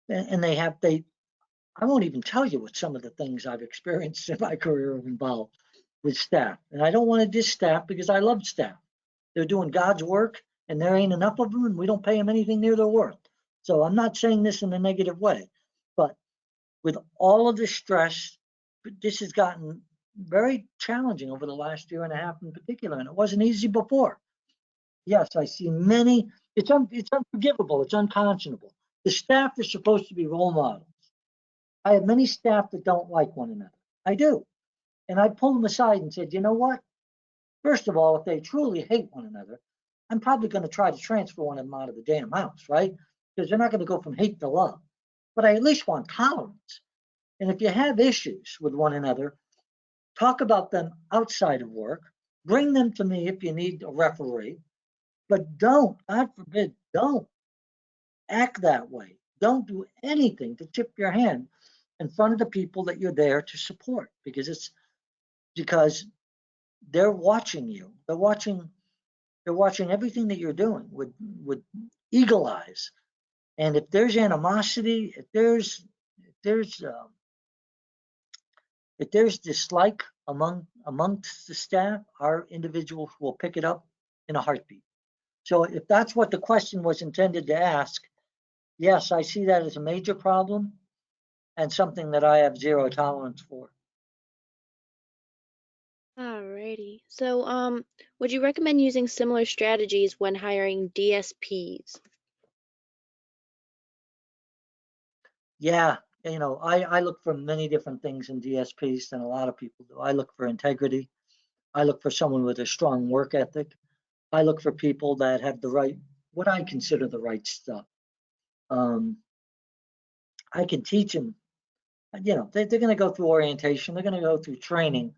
And I won't even tell you what some of the things I've experienced in my career have involved with staff. And I don't want to diss staff because I love staff. They're doing God's work and there ain't enough of them and we don't pay them anything near their worth. So I'm not saying this in a negative way, but with all of the stress, this has gotten very challenging over the last year and a half in particular, and it wasn't easy before. Yes, I see many. It's unforgivable. It's unconscionable. The staff are supposed to be role models. I have many staff that don't like one another. I do, and I pull them aside and said, you know what? First of all, if they truly hate one another, I'm probably going to try to transfer one of them out of the damn house, right? Because they're not going to go from hate to love. But I at least want tolerance. And if you have issues with one another, talk about them outside of work. Bring them to me if you need a referee. But don't, God forbid, don't act that way. Don't do anything to tip your hand in front of the people that you're there to support because they're watching you. They're watching everything that you're doing with eagle eyes. And if there's animosity, there's um, if there's dislike amongst the staff, our individuals will pick it up in a heartbeat. So if that's what the question was intended to ask, yes, I see that as a major problem and something that I have zero tolerance for. Alrighty. So, would you recommend using similar strategies when hiring DSPs? Yeah, I look for many different things in DSPs than a lot of people do. I look for integrity. I look for someone with a strong work ethic. I look for people that have what I consider the right stuff. Um, I can teach them, they're going to go through orientation, they're going to go through training.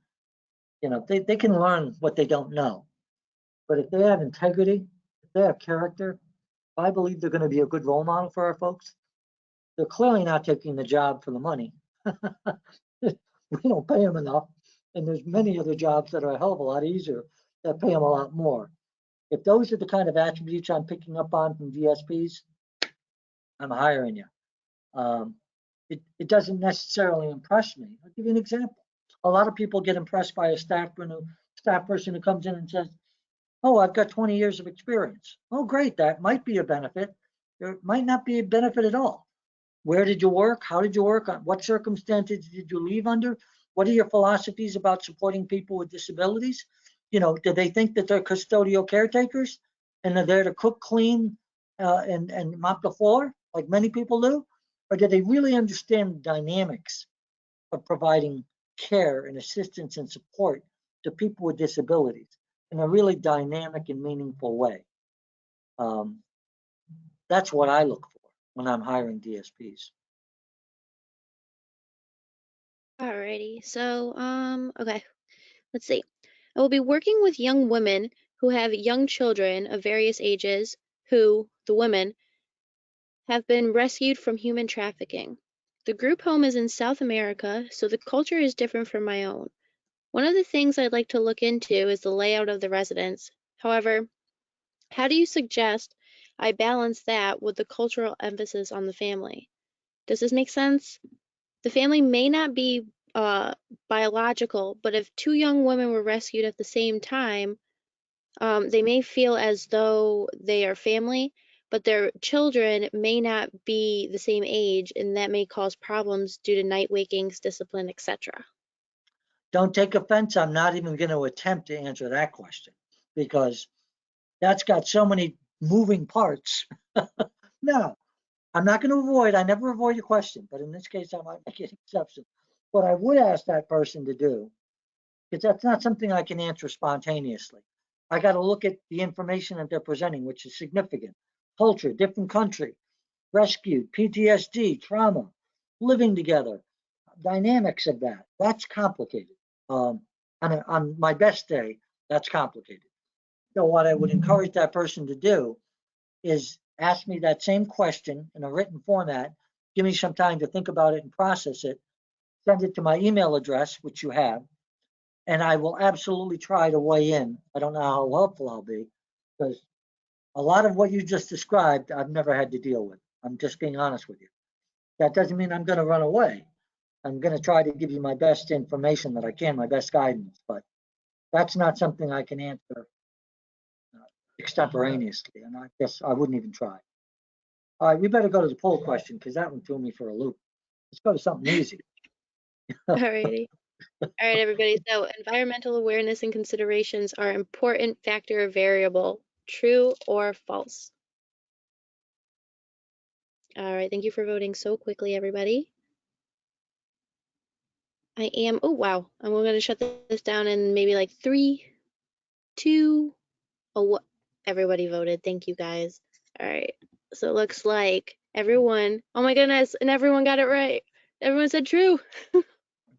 They can learn what they don't know. But if they have integrity, if they have character, I believe they're going to be a good role model for our folks. They're clearly not taking the job for the money. We don't pay them enough. And there's many other jobs that are a hell of a lot easier that pay them a lot more. If those are the kind of attributes I'm picking up on from DSPs, I'm hiring you. Um, it doesn't necessarily impress me. I'll give you an example. A lot of people get impressed by a staff person who comes in and says, oh, I've got 20 years of experience. Oh, great. That might be a benefit. There might not be a benefit at all. Where did you work? How did you work? What circumstances did you leave under? What are your philosophies about supporting people with disabilities? Do they think that they're custodial caretakers and they're there to cook, clean, and mop the floor like many people do? Or do they really understand the dynamics of providing care and assistance and support to people with disabilities in a really dynamic and meaningful way? Um, that's what I look for when I'm hiring DSPs. Alrighty. So, okay. Let's see. I will be working with young women who have young children of various ages who, the women, have been rescued from human trafficking. The group home is in South America, so the culture is different from my own. One of the things I'd like to look into is the layout of the residence. However, how do you suggest I balance that with the cultural emphasis on the family? Does this make sense? The family may not be biological, but if two young women were rescued at the same time, they may feel as though they are family, but their children may not be the same age, and that may cause problems due to night wakings, discipline, etc. Don't take offense. I'm not even going to attempt to answer that question because that's got so many moving parts. No, I'm not going to avoid. I never avoid a question, but in this case, I might make an exception. What I would ask that person to do, because that's not something I can answer spontaneously. I got to look at the information that they're presenting, which is significant. Culture, different country, rescued, PTSD, trauma, living together, dynamics of that. That's complicated. Um, on my best day, that's complicated. So what I would encourage that person to do is ask me that same question in a written format, give me some time to think about it and process it, send it to my email address, which you have, and I will absolutely try to weigh in. I don't know how helpful I'll be, because a lot of what you just described, I've never had to deal with. I'm just being honest with you. That doesn't mean I'm going to run away. I'm going to try to give you my best information that I can, my best guidance, but that's not something I can answer extemporaneously, and I guess I wouldn't even try. All right, we better go to the poll question because that one threw me for a loop. Let's go to something easy. Alrighty. All right, everybody. So environmental awareness and considerations are important factor or variable. True or false? All right, thank you for voting so quickly, everybody. Oh wow, I'm going to shut this down in maybe like 3, 2, oh, everybody voted. Thank you guys. All right, so it looks like everyone, oh my goodness, and everyone got it right. Everyone said true.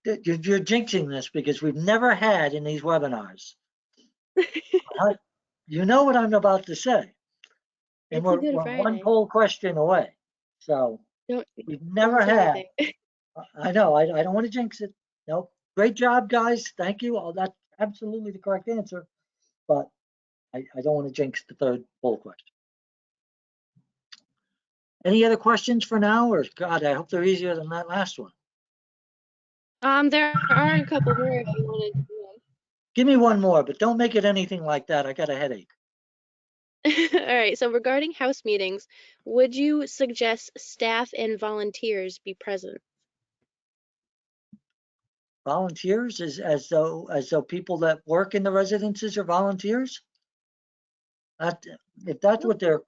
You're jinxing this because we've never had in these webinars. You know what I'm about to say. And It's a we're good one Friday. poll question away. So we've never Don't say had. anything. I know, I don't want to jinx it. Nope. Great job, guys. Thank you. Oh, that's absolutely the correct answer. But I don't want to jinx the third poll question. Any other questions for now? Or God, I hope they're easier than that last one. There are a couple more if you wanted to do Give me one more, but don't make it anything like that. I got a headache. them. All right, so regarding house meetings, would you suggest staff and volunteers be present? Volunteers, as though people that work in the residences are volunteers. That, if that's what they're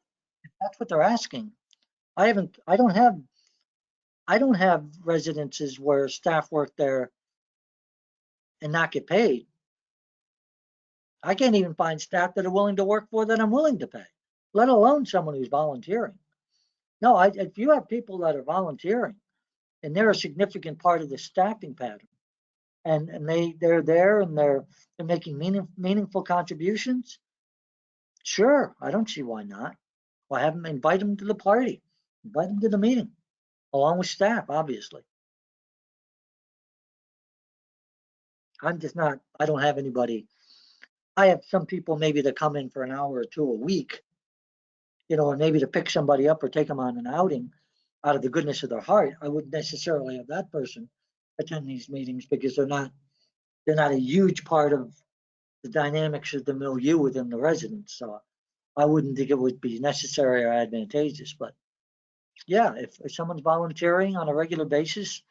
asking. I don't have residences where staff work there and not get paid. I can't even find staff that are willing to work for that I'm willing to pay, let alone someone who's volunteering. No, if you have people that are volunteering and they're a significant part of the staffing pattern, and they're there and they're making meaningful contributions, sure, I don't see why not. Well, have them invite them to the party, invite them to the meeting, along with staff, obviously. I'm just not, I don't have anybody. I have some people maybe that come in for an hour or two a week, and maybe to pick somebody up or take them on an outing out of the goodness of their heart. I wouldn't necessarily have that person attend these meetings because they're not a huge part of the dynamics of the milieu within the residence. So I wouldn't think it would be necessary or advantageous. But yeah, if someone's volunteering on a regular basis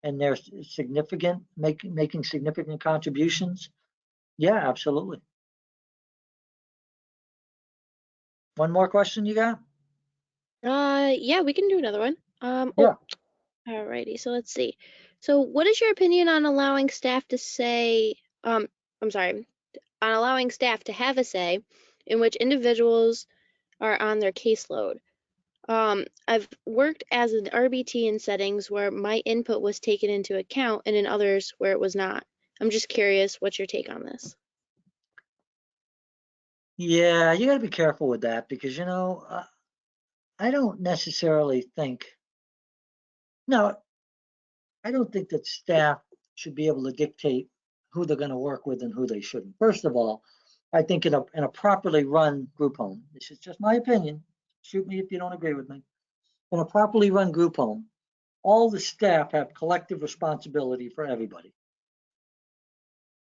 and they're significant, making significant contributions, yeah, absolutely. One more question you got? Yeah, we can do another one. Yeah. Alrighty, so let's see. So what is your opinion on allowing staff to say, I'm sorry, on allowing staff to have a say in which individuals are on their caseload? I've worked as an RBT in settings where my input was taken into account and in others where it was not. I'm just curious, what's your take on this? Yeah, you got to be careful with that because, I don't necessarily think, no, I don't think that staff should be able to dictate who they're going to work with and who they shouldn't. First of all, I think in a properly run group home, this is just my opinion, shoot me if you don't agree with me. In a properly run group home, all the staff have collective responsibility for everybody.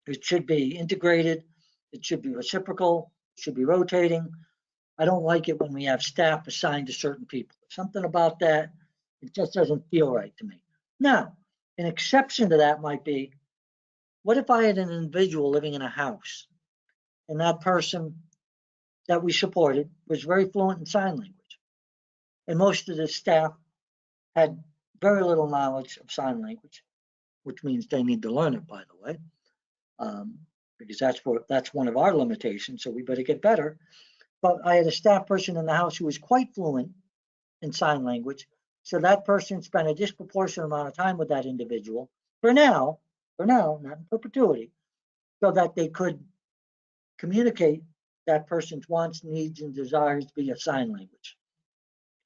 It should be integrated, it should be reciprocal, it should be rotating. I don't like it when we have staff assigned to certain people. Something about that, it just doesn't feel right to me. Now, an exception to that might be, what if I had an individual living in a house and that person that we supported was very fluent in sign language, and most of the staff had very little knowledge of sign language, which means they need to learn it, by the way, because that's one of our limitations. So we better get better. But I had a staff person in the house who was quite fluent in sign language. So that person spent a disproportionate amount of time with that individual for now, not in perpetuity, so that they could communicate that person's wants, needs, and desires via sign language.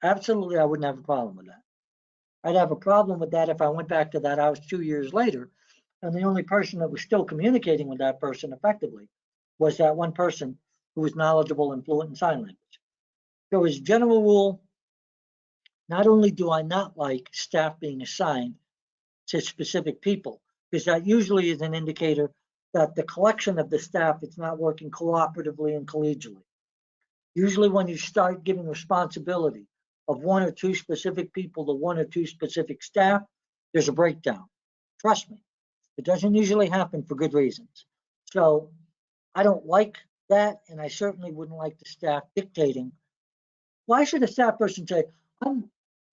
Absolutely, I wouldn't have a problem with that. I'd have a problem with that if I went back to that house 2 years later, and the only person that was still communicating with that person effectively was that one person who was knowledgeable and fluent in sign language. So as a general rule, not only do I not like staff being assigned to specific people, because that usually is an indicator that the collection of the staff is not working cooperatively and collegially. Usually when you start giving responsibility of one or two specific people to one or two specific staff, there's a breakdown. Trust me, it doesn't usually happen for good reasons. So I don't like that, and I certainly wouldn't like the staff dictating. Why should a staff person say,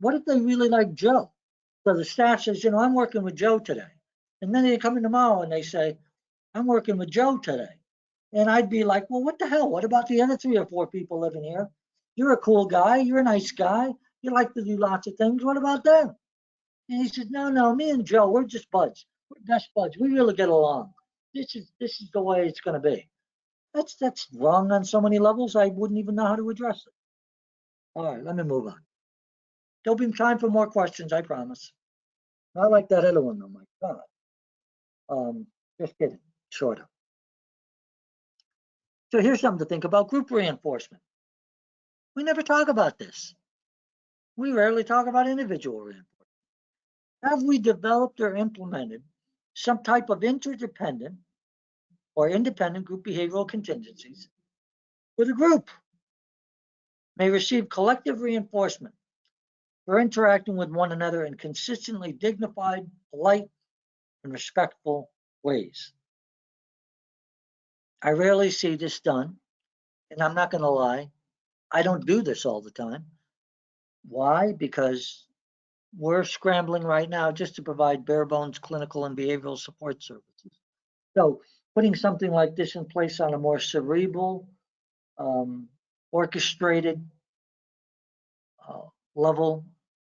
what if they really like Joe? So the staff says, I'm working with Joe today. And then they come in tomorrow and they say, I'm working with Joe today. And I'd be like, well, what the hell? What about the other 3 or 4 people living here? You're a cool guy. You're a nice guy. You like to do lots of things. What about them? And he said, no, me and Joe, we're just buds. We're best buds. We really get along. This is the way it's going to be. That's wrong on so many levels. I wouldn't even know how to address it. All right, let me move on. There'll be time for more questions, I promise. Not like that other one, though, my God. Just kidding, shorter. So here's something to think about: group reinforcement. We never talk about this. We rarely talk about individual reinforcement. Have we developed or implemented some type of interdependent or independent group behavioral contingencies where the group may receive collective reinforcement for interacting with one another in consistently dignified, polite, and respectful ways? I rarely see this done, and I'm not going to lie, I don't do this all the time. Why? Because we're scrambling right now just to provide bare bones clinical and behavioral support services. So putting something like this in place on a more cerebral, orchestrated level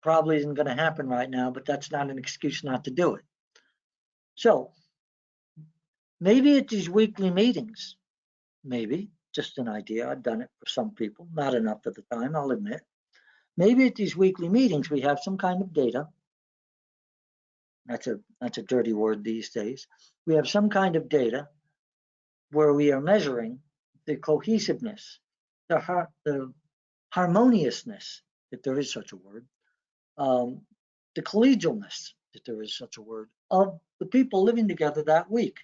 probably isn't going to happen right now, but that's not an excuse not to do it. So maybe at these weekly meetings, maybe, just an idea, I've done it for some people, not enough at the time, I'll admit. Maybe at these weekly meetings, we have some kind of data. That's a dirty word these days. We have some kind of data where we are measuring the cohesiveness, the harmoniousness, if there is such a word, the collegialness, if there is such a word, of the people living together that week.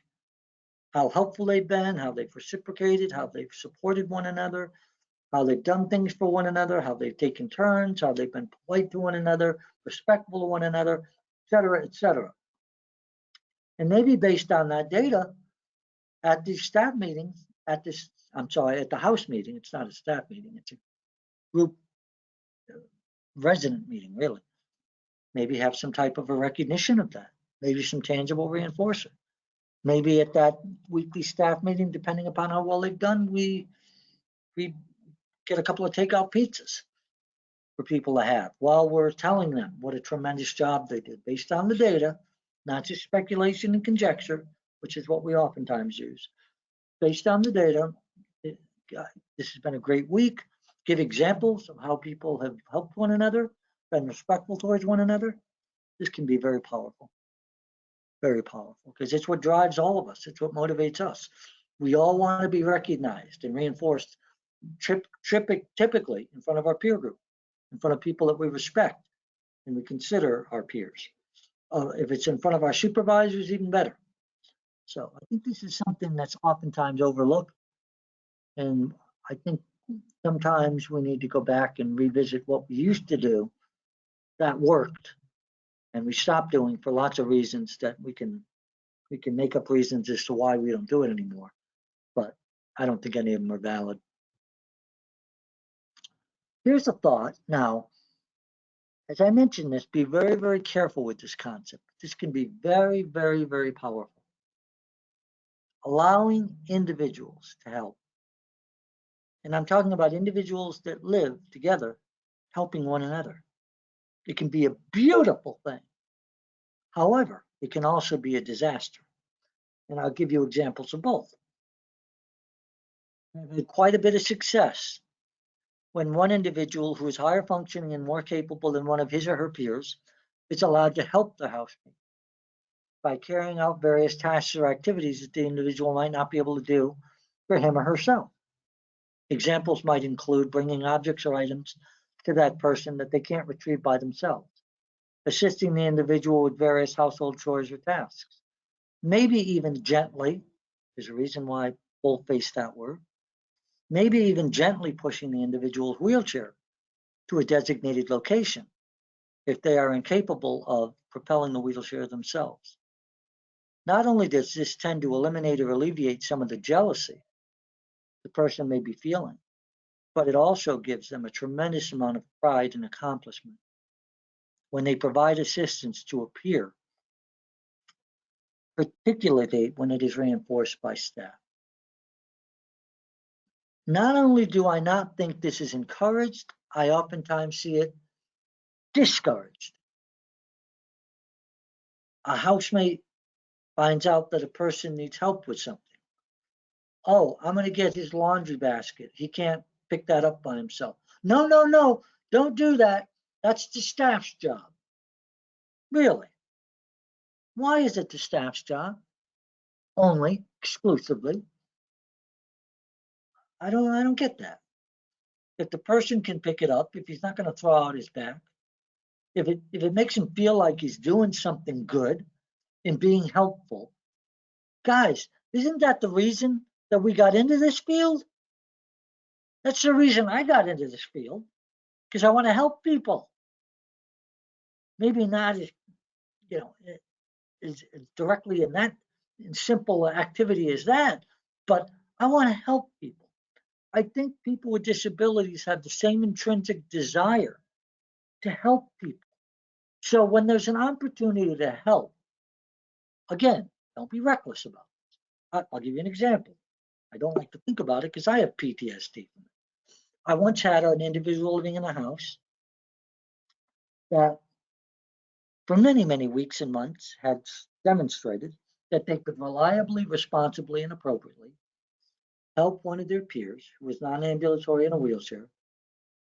How helpful they've been, how they've reciprocated, how they've supported one another, how they've done things for one another, how they've taken turns, how they've been polite to one another, respectful to one another, et cetera, et cetera. And maybe based on that data, at the staff meetings, at the house meeting, it's not a staff meeting, it's a group resident meeting, really. Maybe have some type of a recognition of that, maybe some tangible reinforcement. Maybe at that weekly staff meeting, depending upon how well they've done, we get a couple of takeout pizzas for people to have while we're telling them what a tremendous job they did based on the data, not just speculation and conjecture, which is what we oftentimes use. Based on the data, this has been a great week. Give examples of how people have helped one another, been respectful towards one another. This can be very powerful, because it's what drives all of us. It's what motivates us. We all want to be recognized and reinforced, typically in front of our peer group, in front of people that we respect and we consider our peers. If it's in front of our supervisors, even better. So I think this is something that's oftentimes overlooked. And I think sometimes we need to go back and revisit what we used to do that worked, and we stopped doing for lots of reasons that we can make up reasons as to why we don't do it anymore. But I don't think any of them are valid. Here's a thought. Now, as I mentioned this, be very, very careful with this concept. This can be very, very, very powerful. Allowing individuals to help. And I'm talking about individuals that live together, helping one another. It can be a beautiful thing. However, it can also be a disaster. And I'll give you examples of both. I've had quite a bit of success when one individual who is higher functioning and more capable than one of his or her peers is allowed to help the housemate by carrying out various tasks or activities that the individual might not be able to do for him or herself. Examples might include bringing objects or items to that person that they can't retrieve by themselves, assisting the individual with various household chores or tasks, maybe even gently, there's a reason why I boldface that word, maybe even gently pushing the individual's wheelchair to a designated location if they are incapable of propelling the wheelchair themselves. Not only does this tend to eliminate or alleviate some of the jealousy the person may be feeling, but it also gives them a tremendous amount of pride and accomplishment when they provide assistance to a peer, particularly when it is reinforced by staff. Not only do I not think this is encouraged, I oftentimes see it discouraged. A housemate finds out that a person needs help with something. Oh, I'm going to get his laundry basket. He can't pick that up by himself. No, no, no, don't do that. That's the staff's job. Really? Why is it the staff's job? Only, exclusively. I don't get that. If the person can pick it up, if he's not going to throw out his back, if it makes him feel like he's doing something good and being helpful, guys, isn't that the reason that we got into this field? That's the reason I got into this field, because I want to help people. Maybe not as, you know, as directly in that simple activity as that, but I want to help people. I think people with disabilities have the same intrinsic desire to help people. So when there's an opportunity to help, again, don't be reckless about it. I'll give you an example. I don't like to think about it because I have PTSD. I once had an individual living in a house that for many, many weeks and months had demonstrated that they could reliably, responsibly, and appropriately help one of their peers who was non-ambulatory in a wheelchair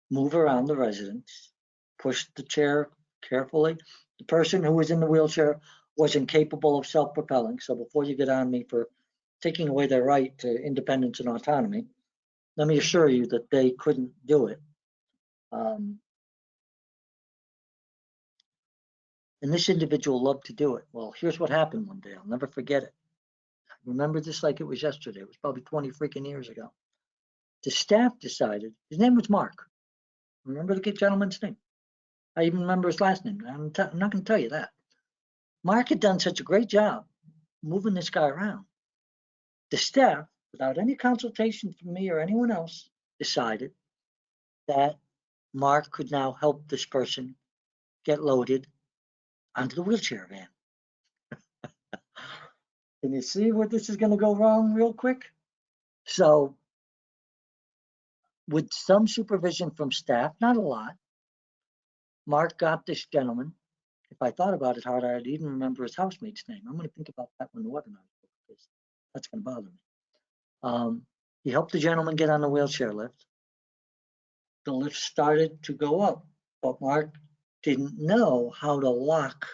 move around the residence, push the chair carefully. The person who was in the wheelchair was incapable of self-propelling. So before you get on me for taking away their right to independence and autonomy, let me assure you that they couldn't do it. And this individual loved to do it. Well, here's what happened one day. I'll never forget it. I remember this like it was yesterday. It was probably 20 freaking years ago. The staff decided, his name was Mark. Remember the gentleman's name? I even remember his last name. I'm not going to tell you that. Mark had done such a great job moving this guy around. The staff, without any consultation from me or anyone else, decided that Mark could now help this person get loaded onto the wheelchair van. Can you see where this is going to go wrong real quick? So, with some supervision from staff, not a lot, Mark got this gentleman. If I thought about it hard, I'd even remember his housemate's name. I'm going to think about that when the webinar is, because that's going to bother me. He helped the gentleman get on the wheelchair lift. The lift started to go up, but Mark didn't know how to lock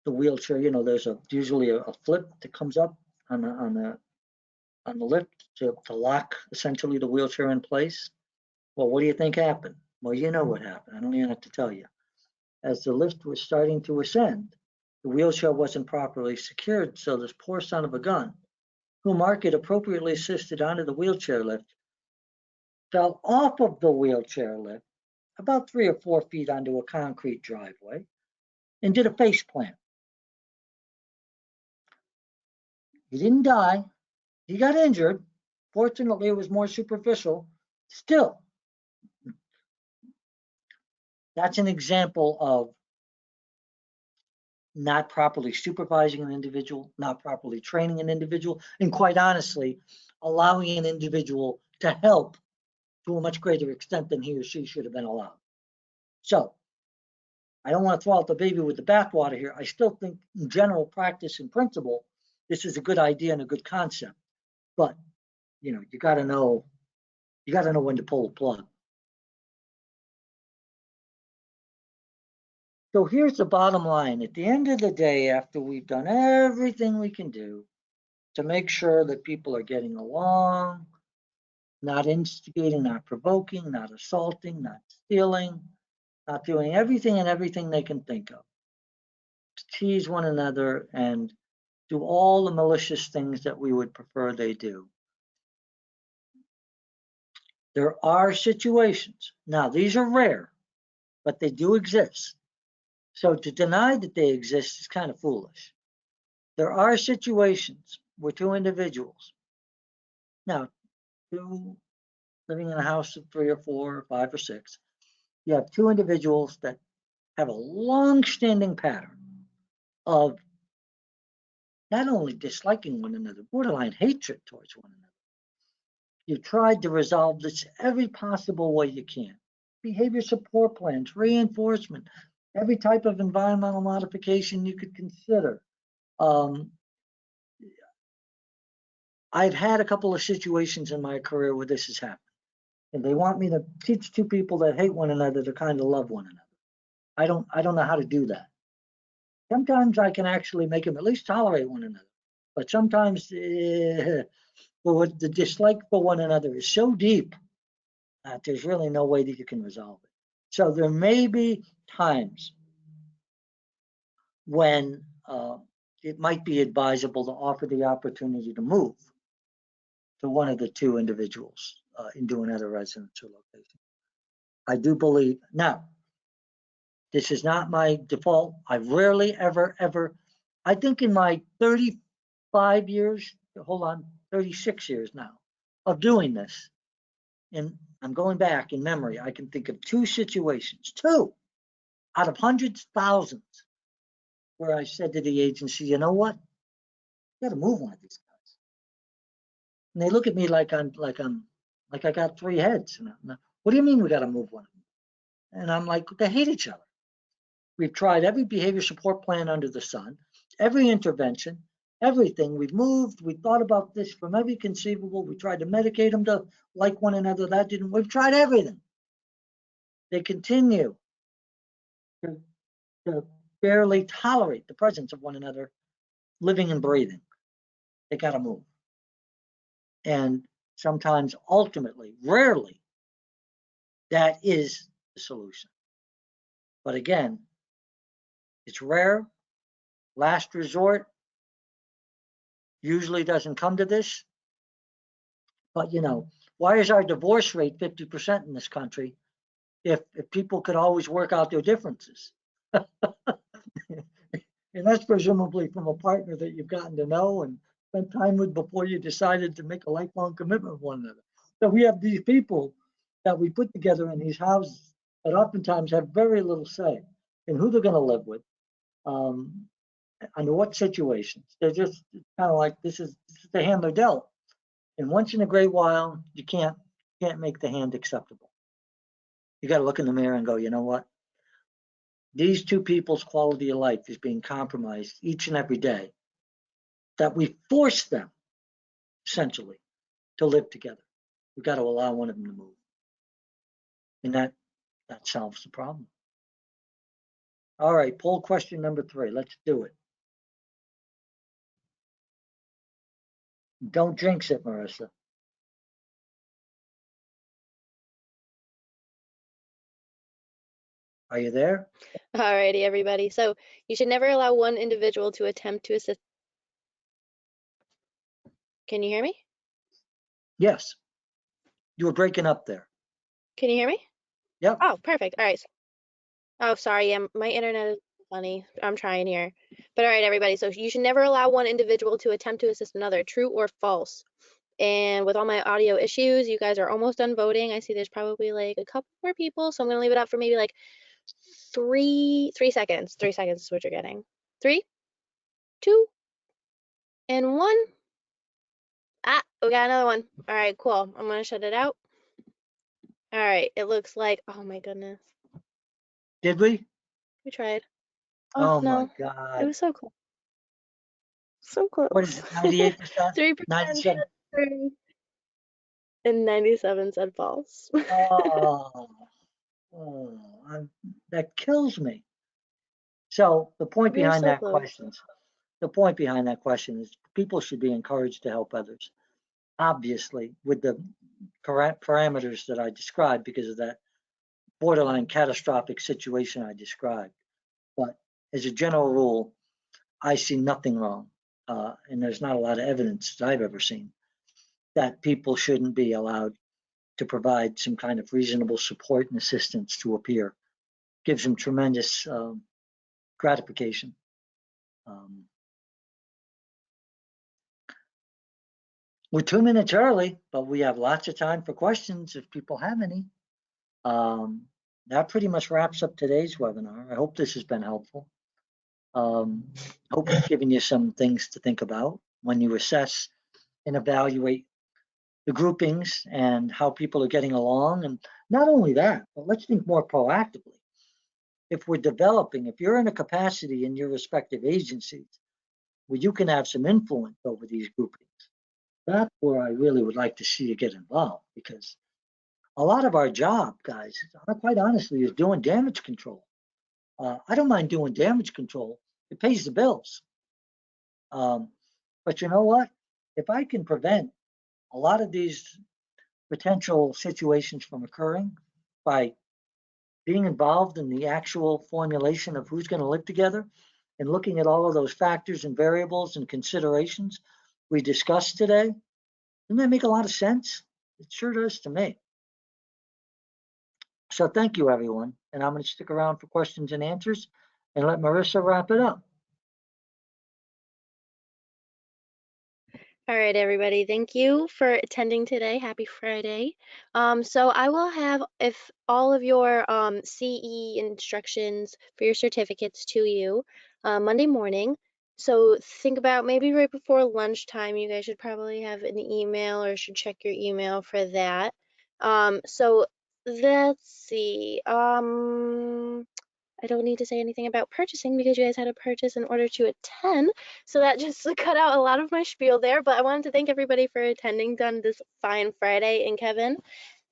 the wheelchair. You know, there's usually a flip that comes up on the lift to lock essentially the wheelchair in place. Well, what do you think happened? Well, you know what happened. I don't even have to tell you. As the lift was starting to ascend, the wheelchair wasn't properly secured, so this poor son of a gun, who Mark had appropriately assisted onto the wheelchair lift, fell off of the wheelchair lift about 3 or 4 feet onto a concrete driveway and did a face plant. He didn't die. He got injured. Fortunately, it was more superficial. Still, that's an example of not properly supervising an individual, not properly training an individual, and quite honestly, allowing an individual to help to a much greater extent than he or she should have been allowed. So, I don't want to throw out the baby with the bathwater here. I still think in general practice and principle, this is a good idea and a good concept, but you got to know when to pull the plug. So here's the bottom line. At the end of the day, after we've done everything we can do to make sure that people are getting along, not instigating, not provoking, not assaulting, not stealing, not doing everything they can think of to tease one another and do all the malicious things that we would prefer they do. There are situations. Now, these are rare, but they do exist. So to deny that they exist is kind of foolish. There are situations where two individuals, now, two living in a house of 3 or 4 or 5 or 6, you have two individuals that have a long-standing pattern of not only disliking one another, borderline hatred towards one another. You tried to resolve this every possible way you can. Behavior support plans, reinforcement, every type of environmental modification you could consider. I've had a couple of situations in my career where this has happened. And they want me to teach two people that hate one another to kind of love one another. I don't know how to do that. Sometimes I can actually make them at least tolerate one another. But sometimes the dislike for one another is so deep that there's really no way that you can resolve it. So there may be times when it might be advisable to offer the opportunity to move to one of the two individuals into another residence or location. I do believe, now, this is not my default. I rarely, ever, I think in my 35 years, 36 years now of doing this, and I'm going back in memory, I can think of 2 situations, 2 out of hundreds, thousands, where I said to the agency, you know what? You got to move one of these guys. And they look at me like I got 3 heads. And what do you mean we got to move one of them? And I'm like, they hate each other. We've tried every behavior support plan under the sun, every intervention, everything. We've moved. We thought about this from every conceivable. We tried to medicate them to like one another. That didn't. We've tried everything. They continue to barely tolerate the presence of one another, living and breathing. They got to move. And sometimes, ultimately, rarely, that is the solution. But again, it's rare, last resort, usually doesn't come to this. But why is our divorce rate 50% in this country if people could always work out their differences? And that's presumably from a partner that you've gotten to know and spent time with before you decided to make a lifelong commitment with one another. So we have these people that we put together in these houses that oftentimes have very little say in who they're going to live with, under what situations. They're just kind of like, this is the hand they're dealt. And once in a great while, you can't make the hand acceptable. You got to look in the mirror and go, you know what? These two people's quality of life is being compromised each and every day. That we force them, essentially, to live together. We've got to allow one of them to move. And that solves the problem. All right, poll question number 3. Let's do it. Don't jinx it, Marissa. Are you there? Alrighty, everybody. So you should never allow one individual to attempt to assist. Can you hear me? Yes. You were breaking up there. Can you hear me? Yep. Oh, perfect. All right. Oh, sorry. Yeah, my internet is funny. I'm trying here. But all right, everybody. So you should never allow one individual to attempt to assist another. True or false? And with all my audio issues, you guys are almost done voting. I see there's probably like a couple more people. So I'm going to leave it up for maybe like 3 seconds. 3 seconds is what you're getting. 3, 2, and 1. Ah, we got another one. All right, cool. I'm going to shut it out. All right, it looks like, oh my goodness. Did we? We tried. Oh no, my it God. was so cool. So close. What is it, 98%? 3% 97? and 97 said false. Oh, that kills me. So the point You're behind so that close. question is people should be encouraged to help others. Obviously, with the parameters that I described because of that borderline catastrophic situation I described. But as a general rule, I see nothing wrong. And there's not a lot of evidence that I've ever seen that people shouldn't be allowed to provide some kind of reasonable support and assistance to a peer. Gives them tremendous gratification. We're 2 minutes early, but we have lots of time for questions if people have any. That pretty much wraps up today's webinar. I hope this has been helpful. Hope it's given you some things to think about when you assess and evaluate the groupings and how people are getting along. And not only that, but let's think more proactively. If we're developing, if you're in a capacity in your respective agencies where you can have some influence over these groupings, that's where I really would like to see you get involved, because a lot of our job, guys, quite honestly, is doing damage control. I don't mind doing damage control. It pays the bills. But you know what? If I can prevent a lot of these potential situations from occurring by being involved in the actual formulation of who's going to live together and looking at all of those factors and variables and considerations we discussed today, doesn't that make a lot of sense? It sure does to me. So thank you, everyone. And I'm going to stick around for questions and answers and let Marissa wrap it up. All right, everybody. Thank you for attending today. Happy Friday. So I will have if all of your CE instructions for your certificates to you Monday morning. So think about maybe right before lunchtime, you guys should probably have an email or should check your email for that. So let's see. I don't need to say anything about purchasing because you guys had to purchase in order to attend. So that just cut out a lot of my spiel there. But I wanted to thank everybody for attending on this fine Friday. And Kevin,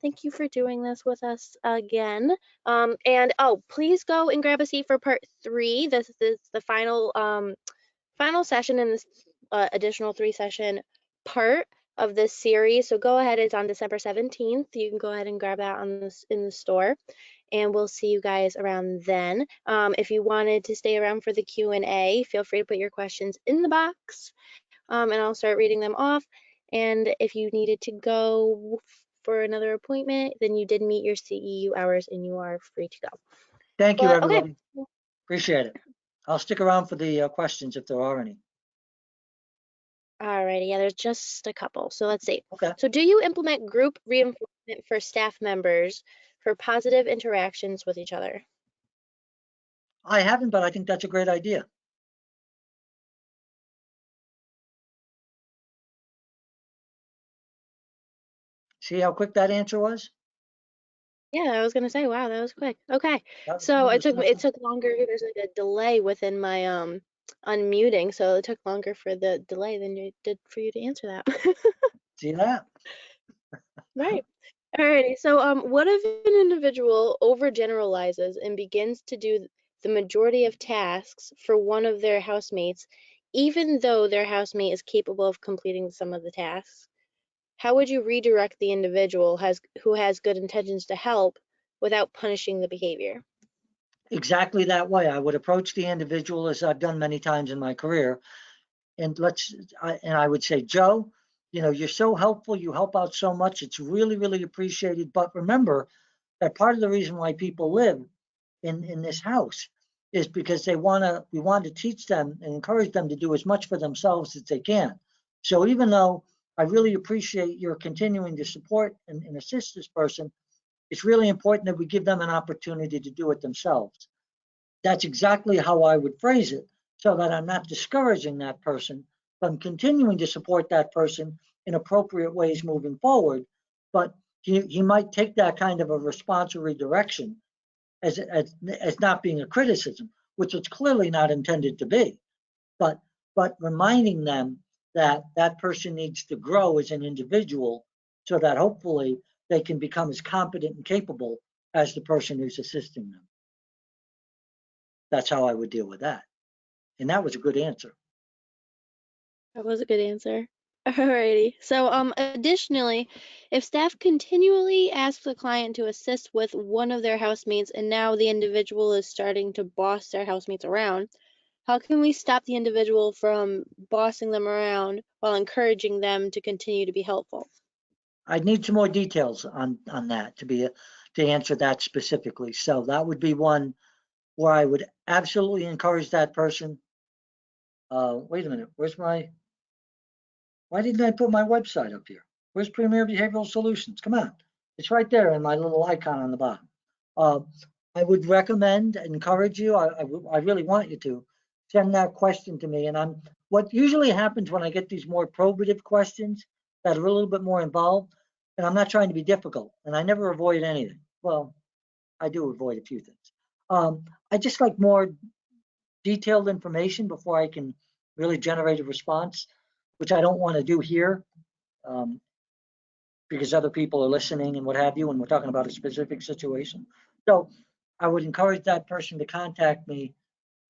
thank you for doing this with us again. And oh, please go and grab a seat for part 3. This is the final session in this additional 3-session part of this series. So go ahead. It's on December 17th. You can go ahead and grab that on this in the store. And we'll see you guys around then. If you wanted to stay around for the Q&A, feel free to put your questions in the box, and I'll start reading them off. And if you needed to go for another appointment, then you did meet your CEU hours and you are free to go. Thank you, But okay. everybody. Appreciate it. I'll stick around for the questions if there are any. Alrighty, yeah, there's just a couple. So let's see. Okay. So do you implement group reinforcement for staff members for positive interactions with each other? I haven't, but I think that's a great idea. See how quick that answer was? Yeah, I was gonna say, wow, that was quick. Okay, so it took longer. There's like a delay within my unmuting, so it took longer for the delay than it did for you to answer that. See that? Right. Alrighty. So what if an individual overgeneralizes and begins to do the majority of tasks for one of their housemates, even though their housemate is capable of completing some of the tasks? How would you redirect the individual who has good intentions to help without punishing the behavior? Exactly that way. I would approach the individual as I've done many times in my career. And I would say, Joe, you're so helpful. You help out so much. It's really, really appreciated. But remember that part of the reason why people live in this house is because we want to teach them and encourage them to do as much for themselves as they can. So even though I really appreciate your continuing to support and assist this person, it's really important that we give them an opportunity to do it themselves. That's exactly how I would phrase it, so that I'm not discouraging that person from continuing to support that person in appropriate ways moving forward. But he might take that kind of a response or redirection as not being a criticism, which it's clearly not intended to be. But but reminding them that that person needs to grow as an individual so that hopefully they can become as competent and capable as the person who's assisting them. That's how I would deal with that. And that was a good answer. That was a good answer. Alrighty. So, additionally, if staff continually ask the client to assist with one of their housemates and now the individual is starting to boss their housemates around, how can we stop the individual from bossing them around while encouraging them to continue to be helpful? I'd need some more details on that to answer that specifically. So that would be one where I would absolutely encourage that person. Wait a minute, why didn't I put my website up here? Where's Premier Behavioral Solutions? Come on, it's right there in my little icon on the bottom. I would recommend, encourage you, I really want you to send that question to me. And what usually happens when I get these more probative questions that are a little bit more involved, and I'm not trying to be difficult, and I never avoid anything. Well, I do avoid a few things. I just like more detailed information before I can really generate a response, which I don't want to do here because other people are listening and what have you, and we're talking about a specific situation. So I would encourage that person to contact me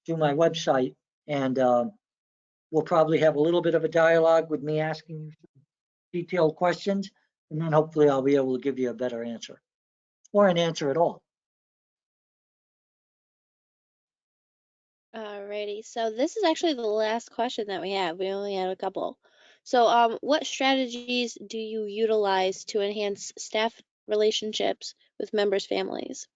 through my website, and we'll probably have a little bit of a dialogue with me asking you some detailed questions, and then hopefully I'll be able to give you a better answer or an answer at all. Alrighty, so this is actually the last question that we have. We only had a couple. So, what strategies do you utilize to enhance staff relationships with members' families?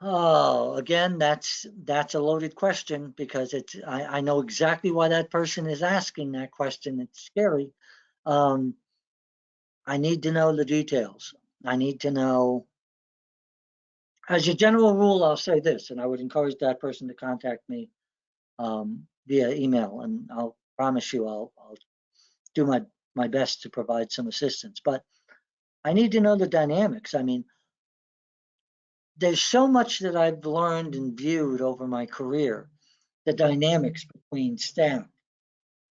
Oh, again, that's a loaded question because I know exactly why that person is asking that question. It's scary. Um, I need to know the details. I need to know, as a general rule, I'll say this, and I would encourage that person to contact me via email, and I'll promise you I'll do my best to provide some assistance. But I need to know the dynamics. I mean, there's so much that I've learned and viewed over my career, the dynamics between staff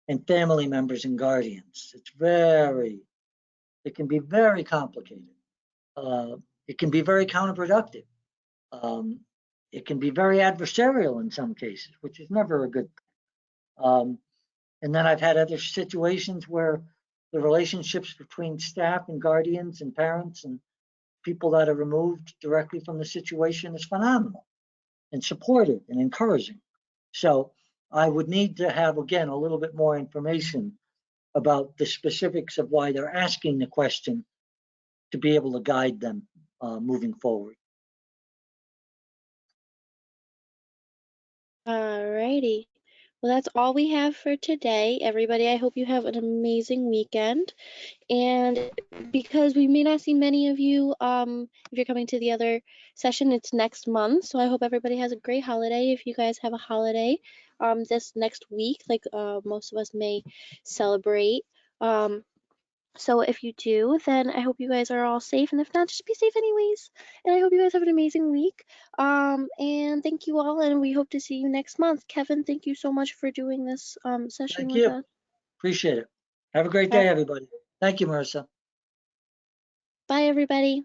and family members and guardians. It can be very complicated. It can be very counterproductive. Um, it can be very adversarial in some cases, which is never a good thing. And then I've had other situations where the relationships between staff and guardians and parents and people that are removed directly from the situation is phenomenal and supportive and encouraging. So I would need to have, again, a little bit more information about the specifics of why they're asking the question to be able to guide them moving forward. Alrighty. Well, that's all we have for today. Everybody, I hope you have an amazing weekend. And because we may not see many of you, if you're coming to the other session, it's next month. So I hope everybody has a great holiday. If you guys have a holiday, this next week, like most of us may celebrate. So if you do, then I hope you guys are all safe. And if not, just be safe anyways. And I hope you guys have an amazing week. And thank you all, and we hope to see you next month. Kevin, thank you so much for doing this session Thank with you. us. Appreciate it. Have a great Uh, day, everybody. Thank you, Marissa. Bye, everybody.